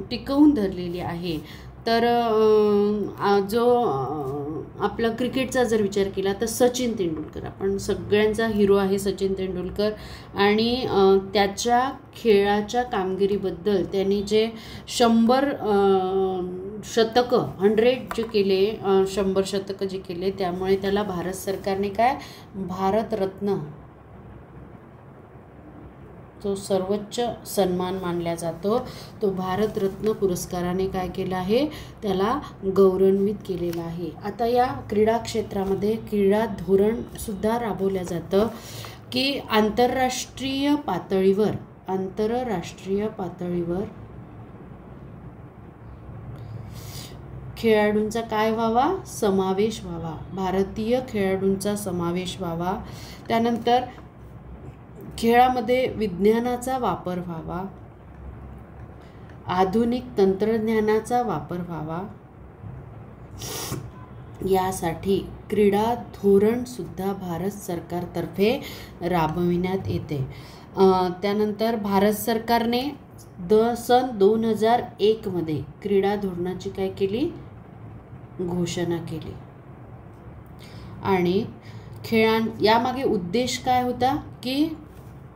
टिकवून धरलेली आहे. तर जो आपला क्रिकेटचा जर विचार केला तर सचिन तेंडुलकर, आपण सगळ्यांचा हिरो आहे सचिन तेंडुलकर. आणि त्याच्या खेळाच्या कामगिरीबद्दल त्यांनी जे 100 शतकं 100 जे केले, 100 शतकं जे केले, त्यामुळे त्याला भारत सरकारने काय भारतरत्न, जो सर्वोच्च सन्मान मानला जातो, तो भारतरत्न पुरस्काराने काय केला आहे, त्याला गौरवान्वित केलेला आहे. आता या क्रीडा क्षेत्रामध्ये क्रीडा धोरण सुद्धा राबवलं जातं की आंतरराष्ट्रीय पातळीवर खेळाडूंचा काय व्हावा, समावेश व्हावा, भारतीय खेळाडूंचा समावेश व्हावा. त्यानंतर खेळामध्ये विज्ञानाचा वापर व्हावा, आधुनिक तंत्रज्ञानाचा वापर व्हावा, यासाठी क्रीडा धोरण सुद्धा भारत सरकारतर्फे राबविण्यात येते. त्यानंतर भारत सरकारने सन 2001 मध्ये क्रीडा धोरणाची काय केली, घोषणा केली. आणि यामागे उद्देश काय होता की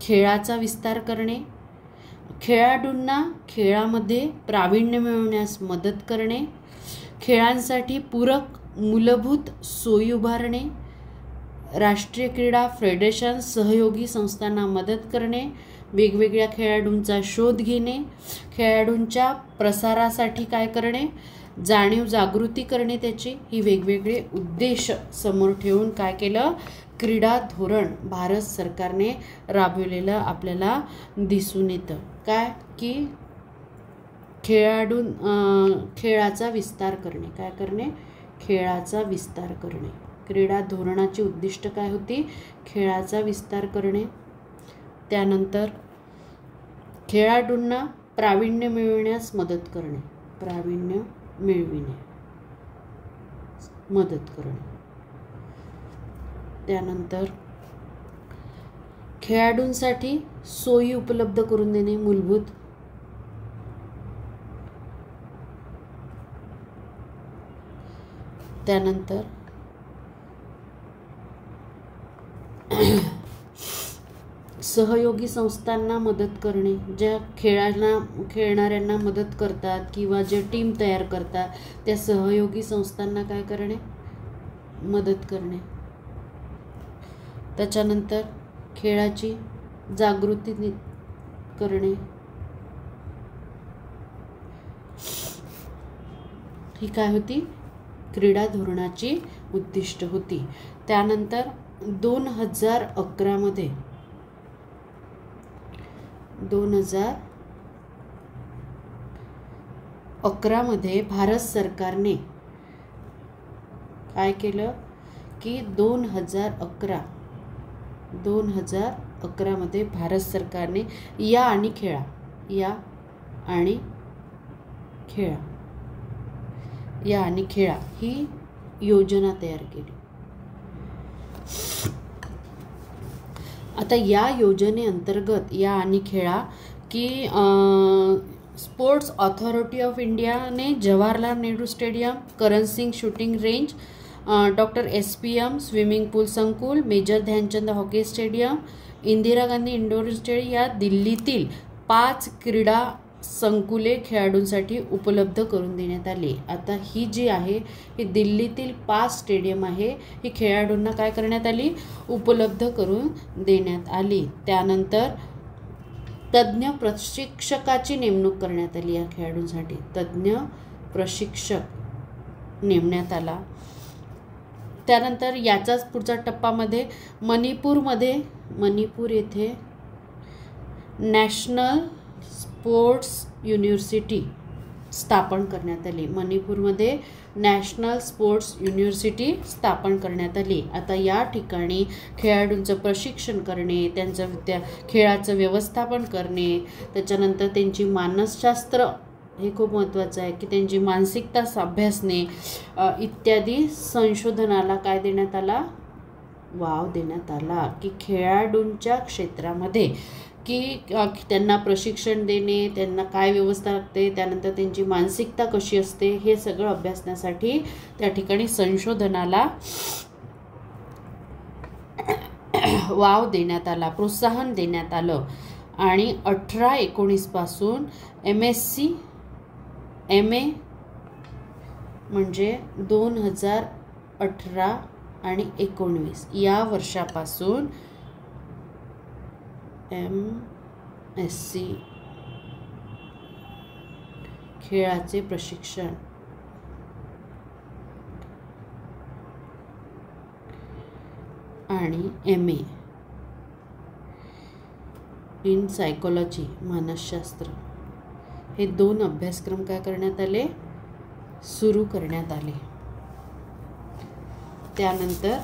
खेळाचा विस्तार करणे, खेळाडूंना खेळामध्ये प्रावीण्य मिळवण्यास मदत करणे, खेळांसाठी पूरक मूलभूत सोयी उभारणे, राष्ट्रीय क्रीडा फेडरेशन सहयोगी संस्थांना मदत करणे, वेगवेगळ्या खेळाडूंचा शोध घेणे, खेळाडूंच्या प्रसारासाठी काय करणे, जाणीव जागृती करणे, त्याची ही वेगवेगळे उद्देश समोर ठेवून काय केलं, क्रीडा धोरण भारत सरकारने राबवलेलं आपल्याला दिसून येतं. काय की खेळाचा विस्तार करणे, काय करणे, खेळाचा विस्तार करणे. क्रीडा धोरणाची उद्दिष्ट काय होती, खेळाचा विस्तार करणे. त्यानंतर खेळाडूंना प्रावीण्य मिळविण्यास मदत करणे, प्रावीण्य मिळविणे, मदत करणे. त्यानंतर खेळाडूंसाठी सोयी उपलब्ध करून देणे, मूलभूत. त्यानंतर सहयोगी संस्थांना मदत करणे, ज्या खेळणाऱ्यांना मदत करतात किंवा जे टीम तयार करतात त्या सहयोगी संस्थांना काय करणे, मदत करणे. त्याच्यानंतर खेळाची जागृती करणे, ही काय होती, क्रीडा धोरणाची उद्दिष्ट होती. त्यानंतर 2011 मध्ये भारत सरकारने काय केलं की 2011 मध्ये भारत सरकारने या आणि खेळा ही योजना तयार केली. आता या योजनेअंतर्गत या आणि खेळा की स्पोर्ट्स ऑथॉरिटी ऑफ इंडियाने Jawaharlal Nehru stadium, Karan Singh shooting range, doctor SPM swimming pool संकुल, major Dhyanchand hockey stadium, Indira Gandhi indoor stadium या दिल्लीतील 5 क्रीडा संकुले खेळाडूंसाठी उपलब्ध करून देण्यात आली. आता ही जी आहे ही दिल्लीतील 5 स्टेडियम आहे, ही खेळाडूंना काय करण्यात आली, उपलब्ध करून देण्यात आली. त्यानंतर तज्ज्ञ प्रशिक्षकाची नेमणूक करण्यात आली. या खेळाडूंसाठी तज्ज्ञ प्रशिक्षक नेमण्यात आला. त्यानंतर याचाच पुढचा टप्पामध्ये मणिपूर येथे नॅशनल स्पोर्ट्स युनिव्हर्सिटी स्थापन करण्यात आली. मणिपूरमध्ये नॅशनल स्पोर्ट्स युनिव्हर्सिटी स्थापन करण्यात आली. आता या ठिकाणी खेळाडूंचं प्रशिक्षण करणे, त्यांचं खेळाचं व्यवस्थापन करणे, त्याच्यानंतर त्यांची मानसशास्त्र हे खूप महत्त्वाचं आहे की त्यांची मानसिकता अभ्यासणे इत्यादी संशोधनाला काय देण्यात आला, वाव देण्यात आला. की खेळाडूंच्या क्षेत्रामध्ये की त्यांना प्रशिक्षण देणे, त्यांना काय व्यवस्था लागते, त्यानंतर त्यांची मानसिकता कशी असते हे सगळं अभ्यासण्यासाठी त्या ठिकाणी संशोधनाला वाव देण्यात आला, प्रोत्साहन देण्यात आलं. आणि 18-19 पासून MA म्हणजे 2018 आणि 19 या वर्षापासून MSc खेळाचे प्रशिक्षण आणि MA इन सायकोलॉजी मानसशास्त्र हे 2 अभ्यासक्रम काय करण्यात आले, सुरू करण्यात आले. त्यानंतर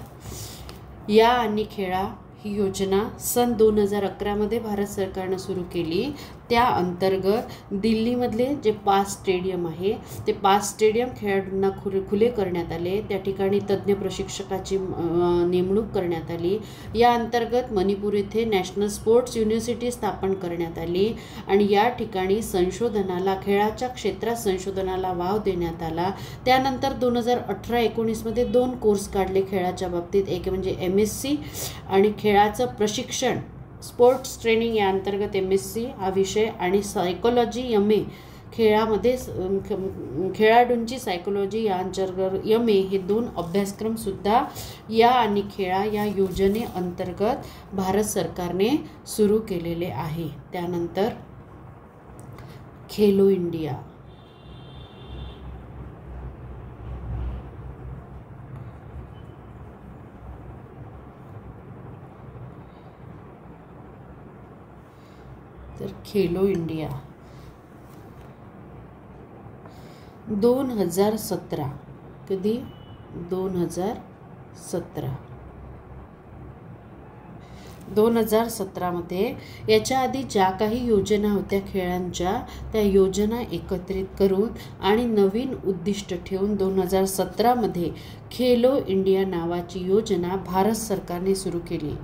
या आणि खेळा ही योजना सन 2011 मध्ये भारत सरकारने सुरू केली. त्या अंतर्गत दिल्लीमधले जे 5 स्टेडियम आहे ते 5 स्टेडियम खेळाडूंना खुले करण्यात आले. त्या ठिकाणी तज्ज्ञ प्रशिक्षकाची नेमणूक करण्यात आली. या अंतर्गत मणिपूर येथे नॅशनल स्पोर्ट्स युनिव्हर्सिटी स्थापन करण्यात आली आणि या ठिकाणी संशोधनाला, खेळाच्या क्षेत्रात संशोधनाला वाव देण्यात आला. त्यानंतर 2018-19 मध्ये 2 कोर्स काढले खेळाच्या बाबतीत. एक म्हणजे MSc आणि खेळाचं प्रशिक्षण स्पोर्ट्स ट्रेनिंग या अंतर्गत MSc हा विषय आणि सायकोलॉजी MA खेळामध्ये खेळाडूंची सायकोलॉजी या अंतर्गत MA हे 2 अभ्यासक्रम सुद्धा या आणि खेळा या योजनेअंतर्गत भारत सरकारने सुरू केलेले आहे. त्यानंतर खेलो इंडिया तर खेलो इंडिया 2017 कधी 2017 मध्ये याच्या आधी ज्या काही योजना होत्या खेळांच्या त्या योजना एकत्रित करून आणि नवीन उद्दिष्ट ठेवून 2017 मध्ये खेलो इंडिया नावाची योजना भारत सरकारने सुरू केली.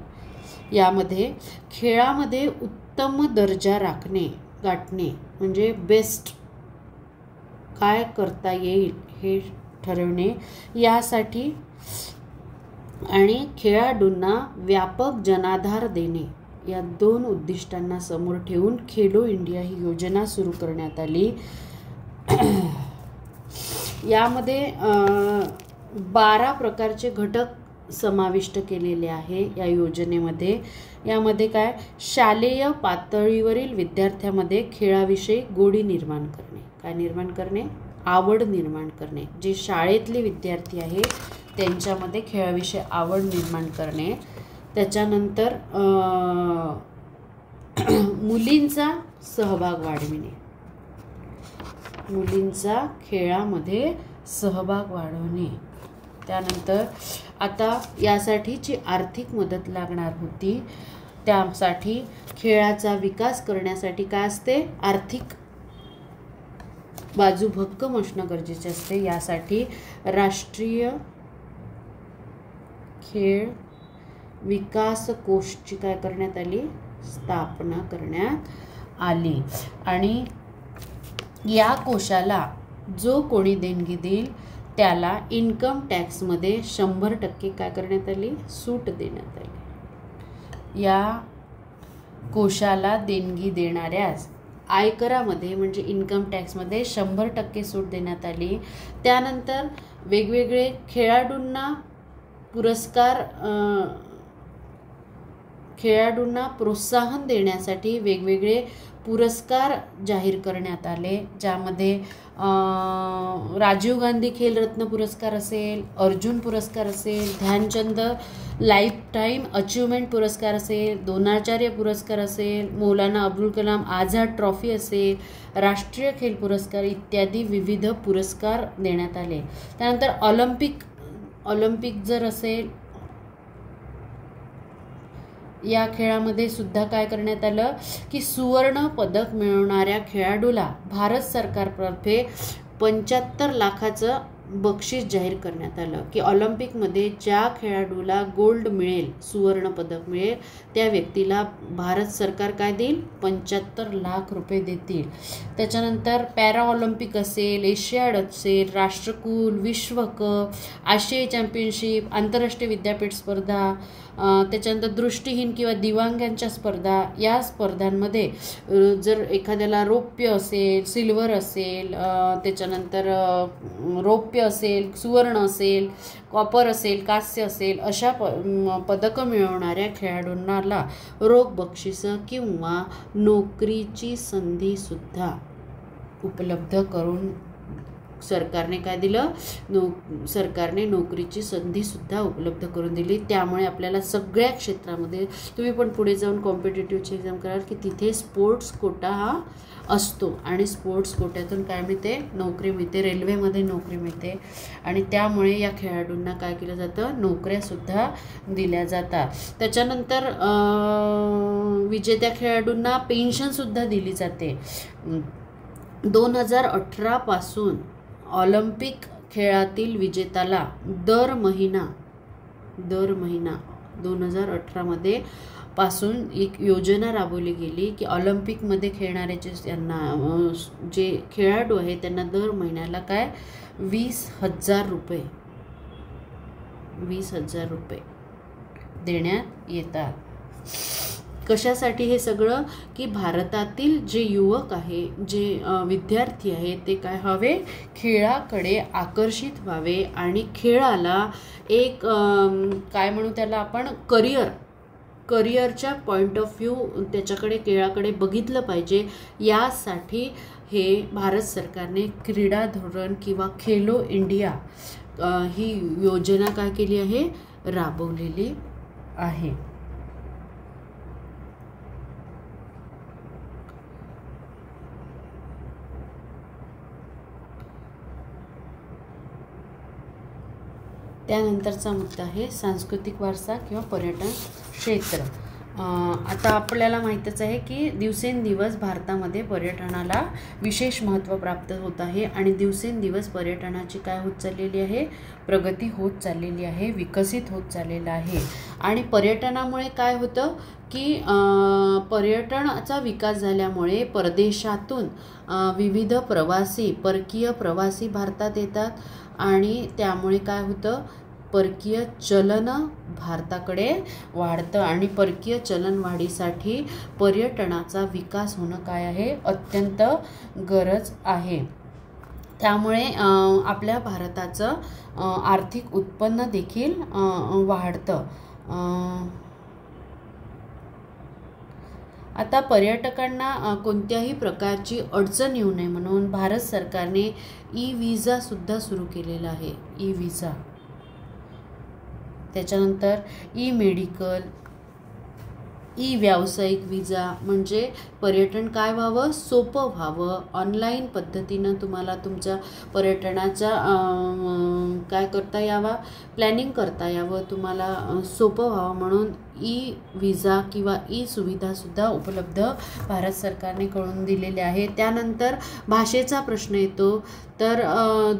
यामध्ये खेळामध्ये उत्तम दर्जा गाठणे म्हणजे बेस्ट काय करता येईल हे ठरवणे यासाठी आणि खेळाडूंना व्यापक जनाधार देणे या 2 उद्दिष्टांना समोर ठेवून खेलो इंडिया ही योजना सुरू करण्यात आली. यामध्ये 12 प्रकारचे घटक समाविष्ट केलेले आहे या योजनेमध्ये. यामध्ये काय, शालेय पातळीवरील विद्यार्थ्यांमध्ये खेळाविषयी गोडी निर्माण करणे. काय निर्माण करणे? आवड निर्माण करणे. जे शाळेतले विद्यार्थी आहे त्यांच्यामध्ये खेळाविषयी आवड निर्माण करणे. त्याच्यानंतर मुलींचा सहभाग वाढविणे. मुलींचा खेळामध्ये सहभाग वाढवणे. त्यानंतर आता यासाठी जी आर्थिक मदत लागणार होती, त्यासाठी खेळाचा विकास करण्यासाठी काय असते, आर्थिक बाजू भक्कम असणं गरजेचे असते. यासाठी राष्ट्रीय खेळ विकास कोषची काय करण्यात आली, स्थापना करण्यात आली. आणि या कोशाला जो कोणी देणगी देईल त्याला इन्कम टॅक्समध्ये 100% काय करण्यात आली, सूट देण्यात आली. या कोशाला देणगी देणाऱ्यास आयकरामध्ये म्हणजे इन्कम टॅक्समध्ये 100% सूट देण्यात आली. त्यानंतर वेगवेगळे खेळाडूंना प्रोत्साहन देण्यासाठी वेगवेगळे पुरस्कार जाहीर करण्यात आले. ज्यामध्ये राजीव गांधी खेलरत्न पुरस्कार असेल, अर्जुन पुरस्कार असेल, ध्यानचंद लाईफ टाईम अचीवमेंट पुरस्कार असेल, द्रोणाचार्य पुरस्कार असेल, मौलाना अब्दुल कलाम आझाद ट्रॉफी असेल, राष्ट्रीय खेल पुरस्कार इत्यादी विविध पुरस्कार देण्यात आले. त्यानंतर ऑलिम्पिक जर असेल, या खेळामध्ये सुद्धा काय करण्यात आलं की सुवर्ण पदक मिळवणाऱ्या खेळाडूला भारत सरकारतर्फे 75 लाखाचं बक्षीस जाहीर करण्यात आलं. की ऑलिम्पिकमध्ये ज्या खेळाडूला गोल्ड मिळेल, सुवर्ण पदक मिळेल, त्या व्यक्तीला भारत सरकार काय देईल, 75 लाख रुपये देतील. त्याच्यानंतर पॅरा ऑलिम्पिक असेल, एशियाड असेल, राष्ट्रकुल, विश्वकप, आशियाई चॅम्पियनशिप, आंतरराष्ट्रीय विद्यापीठ स्पर्धा, त्याच्यानंतर दृष्टिहीन किंवा दिव्यांगांच्या स्पर्धा, या स्पर्धांमध्ये जर एखाद्याला रौप्य असेल, सिल्वर असेल, त्याच्यानंतर रौप्य असेल, सुवर्ण असेल, कॉपर असेल, कांस्य असेल, अशा पदकं मिळवणाऱ्या खेळाडूंना रोख बक्षिसं किंवा नोकरीची संधीसुद्धा उपलब्ध करून सरकारने काय दिलं, सरकारने नोकरीची संधीसुद्धा उपलब्ध करून दिली. त्यामुळे आपल्याला सगळ्या क्षेत्रामध्ये, तुम्ही पण पुढे जाऊन कॉम्पिटिटिव्हची एक्झाम कराल की तिथे स्पोर्ट्स कोटा हा असतो आणि स्पोर्ट्स कोट्यातून काय मिळते, नोकरी मिळते, रेल्वेमध्ये नोकरी मिळते. आणि त्यामुळे या खेळाडूंना काय केलं जातं, नोकऱ्यासुद्धा दिल्या जातात. त्याच्यानंतर विजेत्या खेळाडूंना पेन्शनसुद्धा दिली जाते. 2018 पासून ऑलिम्पिक खेळातील विजेत्याला दर महिना 2018 मध्ये पासून एक योजना राबवली गेली की ऑलिम्पिकमध्ये खेळणारे जे खेळाडू आहेत त्यांना दर महिन्याला काय 20,000 रुपये देण्यात येतात. कशासाठी हे सगळं, की भारतातील जे युवक आहे, जे विद्यार्थी आहेत ते काय व्हावे, खेळाकडे आकर्षित व्हावे आणि खेळाला एक काय म्हणू त्याला आपण, करिअरच्या पॉईंट ऑफ व्ह्यू त्याच्याकडे, खेळाकडे बघितलं पाहिजे. यासाठी हे भारत सरकारने क्रीडा धोरण किंवा खेलो इंडिया ही योजना काय केली आहे, राबवलेली आहे. त्यानंतरचा मुद्दा आहे सांस्कृतिक वारसा किंवा पर्यटन क्षेत्र. आता आपल्याला माहीतच आहे की दिवसेंदिवस भारतामध्ये पर्यटनाला विशेष महत्त्व प्राप्त होत आहे आणि दिवसेंदिवस पर्यटनाची काय होत चाललेली आहे, प्रगती होत चाललेली आहे, विकसित होत चाललेला आहे. आणि पर्यटनामुळे काय होतं की पर्यटनाचा विकास झाल्यामुळे परदेशातून विविध परकीय प्रवासी भारतात येतात आणि त्यामुळे काय होतं, परकीय चलन भारताकडे वाढतं आणि परकीय चलनवाढीसाठी पर्यटनाचा विकास होणं काय आहे, अत्यंत गरज आहे. त्यामुळे आपल्या भारताचं आर्थिक उत्पन्न देखील वाढतं. आता पर्यटकांना कोणत्याही प्रकारची अडचण येऊ नये म्हणून भारत सरकारने ई-व्हिसासुद्धा सुरू केलेला आहे. ई-व्हिसा, त्याच्यानंतर ई-मेडिकल, व्यावसायिक व्हिसा, म्हणजे पर्यटन काय व्हावं, सोपं व्हावं. ऑनलाईन पद्धतीनं तुम्हाला तुमच्या पर्यटनाचा काय करता यावा, प्लॅनिंग करता यावं, तुम्हाला सोपं व्हावं म्हणून ई-व्हिसा किंवा ई-सुविधासुद्धा उपलब्ध भारत सरकारने करून दिलेले आहे. त्यानंतर भाषेचा प्रश्न येतो. तर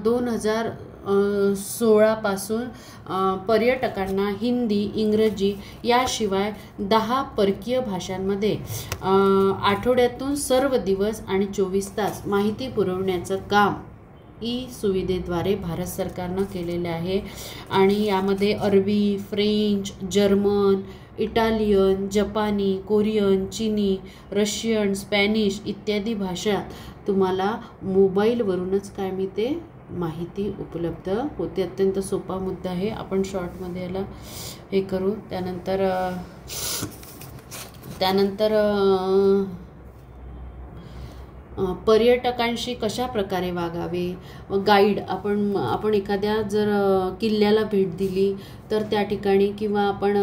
2016 पासून पर्यटकांना हिंदी, इंग्रजी याशिवाय 10 परकीय भाषांमध्ये आठवड्यातून सर्व दिवस आणि 24 तास माहिती पुरवण्याचं काम ई-सुविधेद्वारे भारत सरकारनं केलेले आहे. आणि यामध्ये अरबी, फ्रेंच, जर्मन, इटालियन, जपानी, कोरियन, चीनी, रशियन, स्पॅनिश इत्यादी भाषा तुम्हाला मोबाईलवरूनच काय मिळते, माहिती उपलब्ध होते. अत्यंत सोपा मुद्दा आहे. आपण शॉर्टमध्ये याला हे करू. त्यानंतर पर्यटकांशी कशा प्रकारे वागावे. गाईड, आपण एखाद्या जर किल्ल्याला भेट दिली तर त्या ठिकाणी, किंवा आपण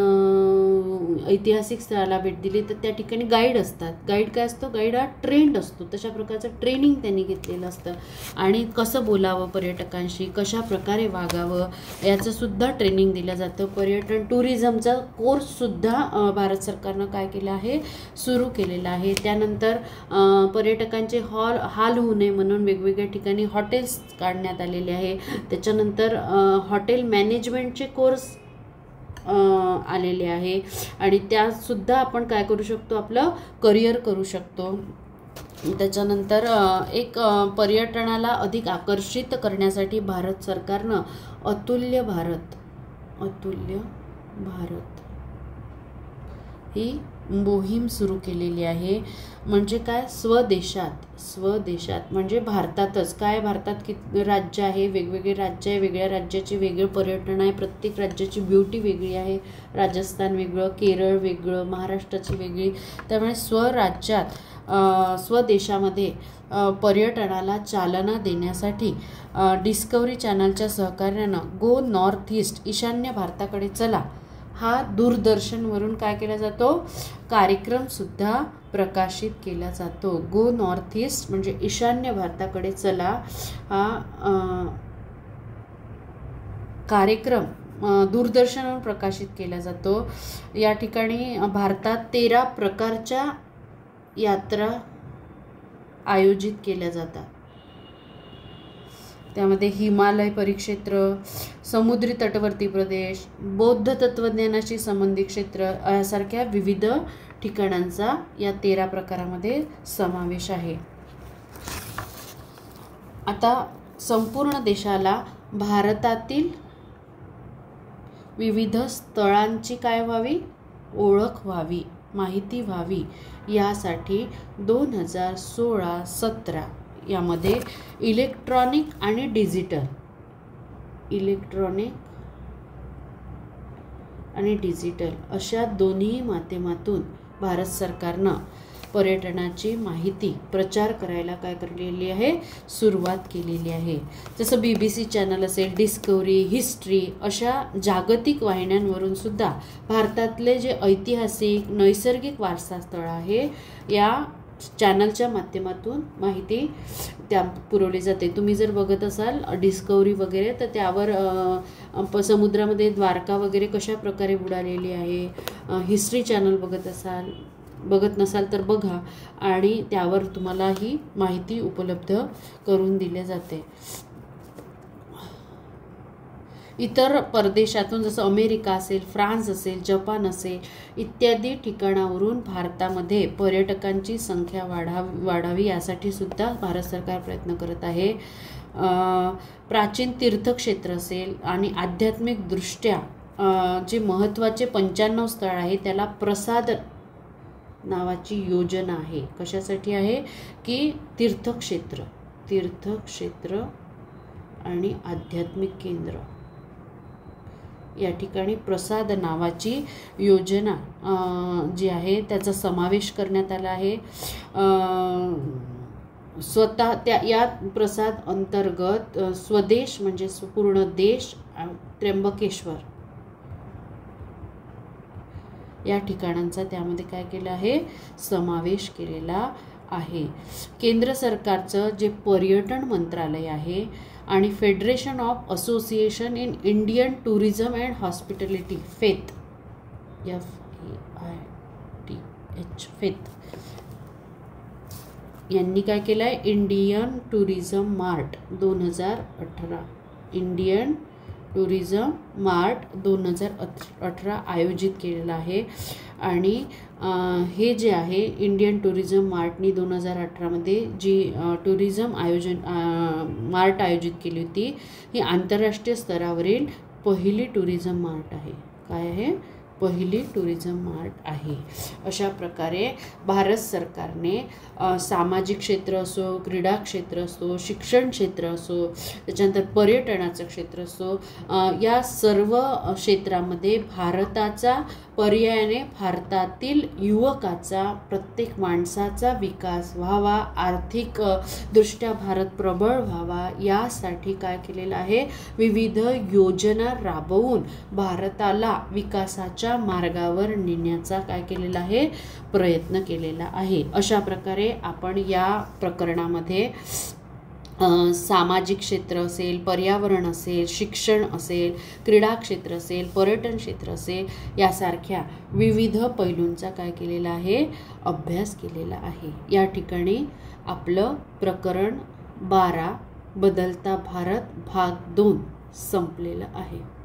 ऐतिहासिक स्थळाला भेट दिली तर त्या ठिकाणी गाईड असतात. गाईड काय असतो, गाईड हा ट्रेंड असतो. तशा प्रकारचं ट्रेनिंग त्यांनी घेतलेलं असतं. आणि कसं बोलावं पर्यटकांशी, कशा प्रकारे वागावं याचंसुद्धा ट्रेनिंग दिलं जातं. पर्यटन टुरिझमचा कोर्ससुद्धा भारत सरकारनं काय केलं आहे, सुरू केलेला आहे. त्यानंतर पर्यटकांचे हाल होऊ नये म्हणून वेगवेगळ्या ठिकाणी हॉटेल्स काढण्यात आलेले आहे. त्याच्यानंतर हॉटेल मॅनेजमेंटचे कोर्स आलेले आहे आणि त्यासुद्धा आपण काय करू शकतो, आपलं करिअर करू शकतो. त्याच्यानंतर एक पर्यटनाला अधिक आकर्षित करण्यासाठी भारत सरकारनं अतुल्य भारत ही मोहीम सुरू केलेली आहे. म्हणजे काय, स्वदेशात म्हणजे भारतातच काय, भारतात किती राज्य आहे, वेगवेगळे राज्य आहे, वेगळ्या राज्याचे वेगळं पर्यटन आहे, प्रत्येक राज्याची ब्युटी वेगळी आहे. राजस्थान वेगळं, केरळ वेगळं, महाराष्ट्राची वेगळी. त्यामुळे स्वदेशामध्ये पर्यटनाला चालना देण्यासाठी डिस्कवरी चॅनलच्या सहकार्यानं गो नॉर्थ ईस्ट, ईशान्य भारताकडे चला हा दूरदर्शनवरून काय केला जातो, कार्यक्रमसुद्धा प्रकाशित केला जातो. गो नॉर्थ ईस्ट म्हणजे ईशान्य भारताकडे चला हा कार्यक्रम दूरदर्शनवर प्रकाशित केला जातो. या ठिकाणी भारतात 13 प्रकारच्या यात्रा आयोजित केल्या जातात. त्यामध्ये हिमालय परिक्षेत्र, समुद्री तटवर्ती प्रदेश, बौद्ध तत्त्वज्ञानाशी संबंधित क्षेत्र यासारख्या विविध ठिकाणांचा या 13 प्रकारामध्ये समावेश आहे. आता संपूर्ण देशाला भारतातील विविध स्थळांची काय व्हावी, ओळख व्हावी, माहिती व्हावी यासाठी 2016-17 यामध्ये इलेक्ट्रॉनिक आणि डिजिटल अशा दोन्ही माध्यमातून भारत सरकारनं पर्यटनाची माहिती प्रचार करायला काय केलेली आहे, सुरुवात केलेली आहे. जसं BBC चॅनल असेल, डिस्कवरी, हिस्ट्री अशा जागतिक वाहिन्यांवरून सुद्धा भारतातले जे ऐतिहासिक नैसर्गिक वारसा स्थळ आहे या चॅनलच्या माध्यमातून माहिती त्या पुरवली जाते. तुम्ही जर बघत असाल डिस्कवरी वगैरे तर त्यावर समुद्रामध्ये द्वारका वगैरे कशा प्रकारे बुडालेली आहे. हिस्ट्री चॅनल बघत नसाल तर बघा आणि त्यावर तुम्हाला ही माहिती उपलब्ध करून दिली जाते. इतर परदेशातून जसं अमेरिका असेल, फ्रान्स असेल, जपान असेल इत्यादी ठिकाणावरून भारतामध्ये पर्यटकांची संख्या वाढावी यासाठी सुद्धा भारत सरकार प्रयत्न करत आहे. प्राचीन तीर्थक्षेत्र असेल आणि आध्यात्मिकदृष्ट्या जे महत्त्वाचे 95 स्थळ आहे त्याला प्रसाद नावाची योजना आहे. कशासाठी आहे की तीर्थक्षेत्र आणि आध्यात्मिक केंद्र या ठिकाणी प्रसाद नावाची योजना जी आहे त्याचा समावेश करण्यात आला आहे. स्वतः त्या या प्रसाद अंतर्गत स्वदेश म्हणजे पूर्ण देश त्र्यंबकेश्वर या ठिकाणांचा त्यामध्ये काय केलं आहे समावेश केलेला आहे. केंद्र सरकारचं जे पर्यटन मंत्रालय आहे आणि federation of association in Indian tourism and hospitality FAITH यांनी काय केलं आहे इंडियन टुरिझम मार्ट 2018 आयोजित केलेला आहे. आणि हे जे आहे इंडियन टुरिझम मार्टनी 2018मध्ये जी टुरिझम मार्ट आयोजित केली होती ही आंतरराष्ट्रीय स्तरावरील पहिली टुरिझम मार्ट आहे. काय आहे पहिली टुरिझम मार्ट आहे. अशा प्रकारे भारत सरकारने सामाजिक क्षेत्र असो, क्रीडा क्षेत्र असो, शिक्षण क्षेत्र असो, त्याच्यानंतर पर्यटनाचं क्षेत्र असो, या सर्व क्षेत्रामध्ये भारताचा पर्यायाने भारतातील युवकाचा प्रत्येक माणसाचा विकास व्हावा, आर्थिक दृष्ट्या भारत प्रबळ व्हावा यासाठी काय केलेलं आहे विविध योजना राबवून भारताला विकासाच्या मार्गावर नेण्याचा काय केलेला आहे प्रयत्न केलेला आहे. अशा प्रकारे आपण या प्रकरणामध्ये सामाजिक क्षेत्र असेल, पर्यावरण असेल, शिक्षण असेल, क्रीडा क्षेत्र असेल, पर्यटन क्षेत्र असेल यासारख्या विविध पैलूंचा काय केलेला आहे अभ्यास केलेला आहे. या ठिकाणी आपलं प्रकरण 12 बदलता भारत भाग 2 संपलेलं आहे.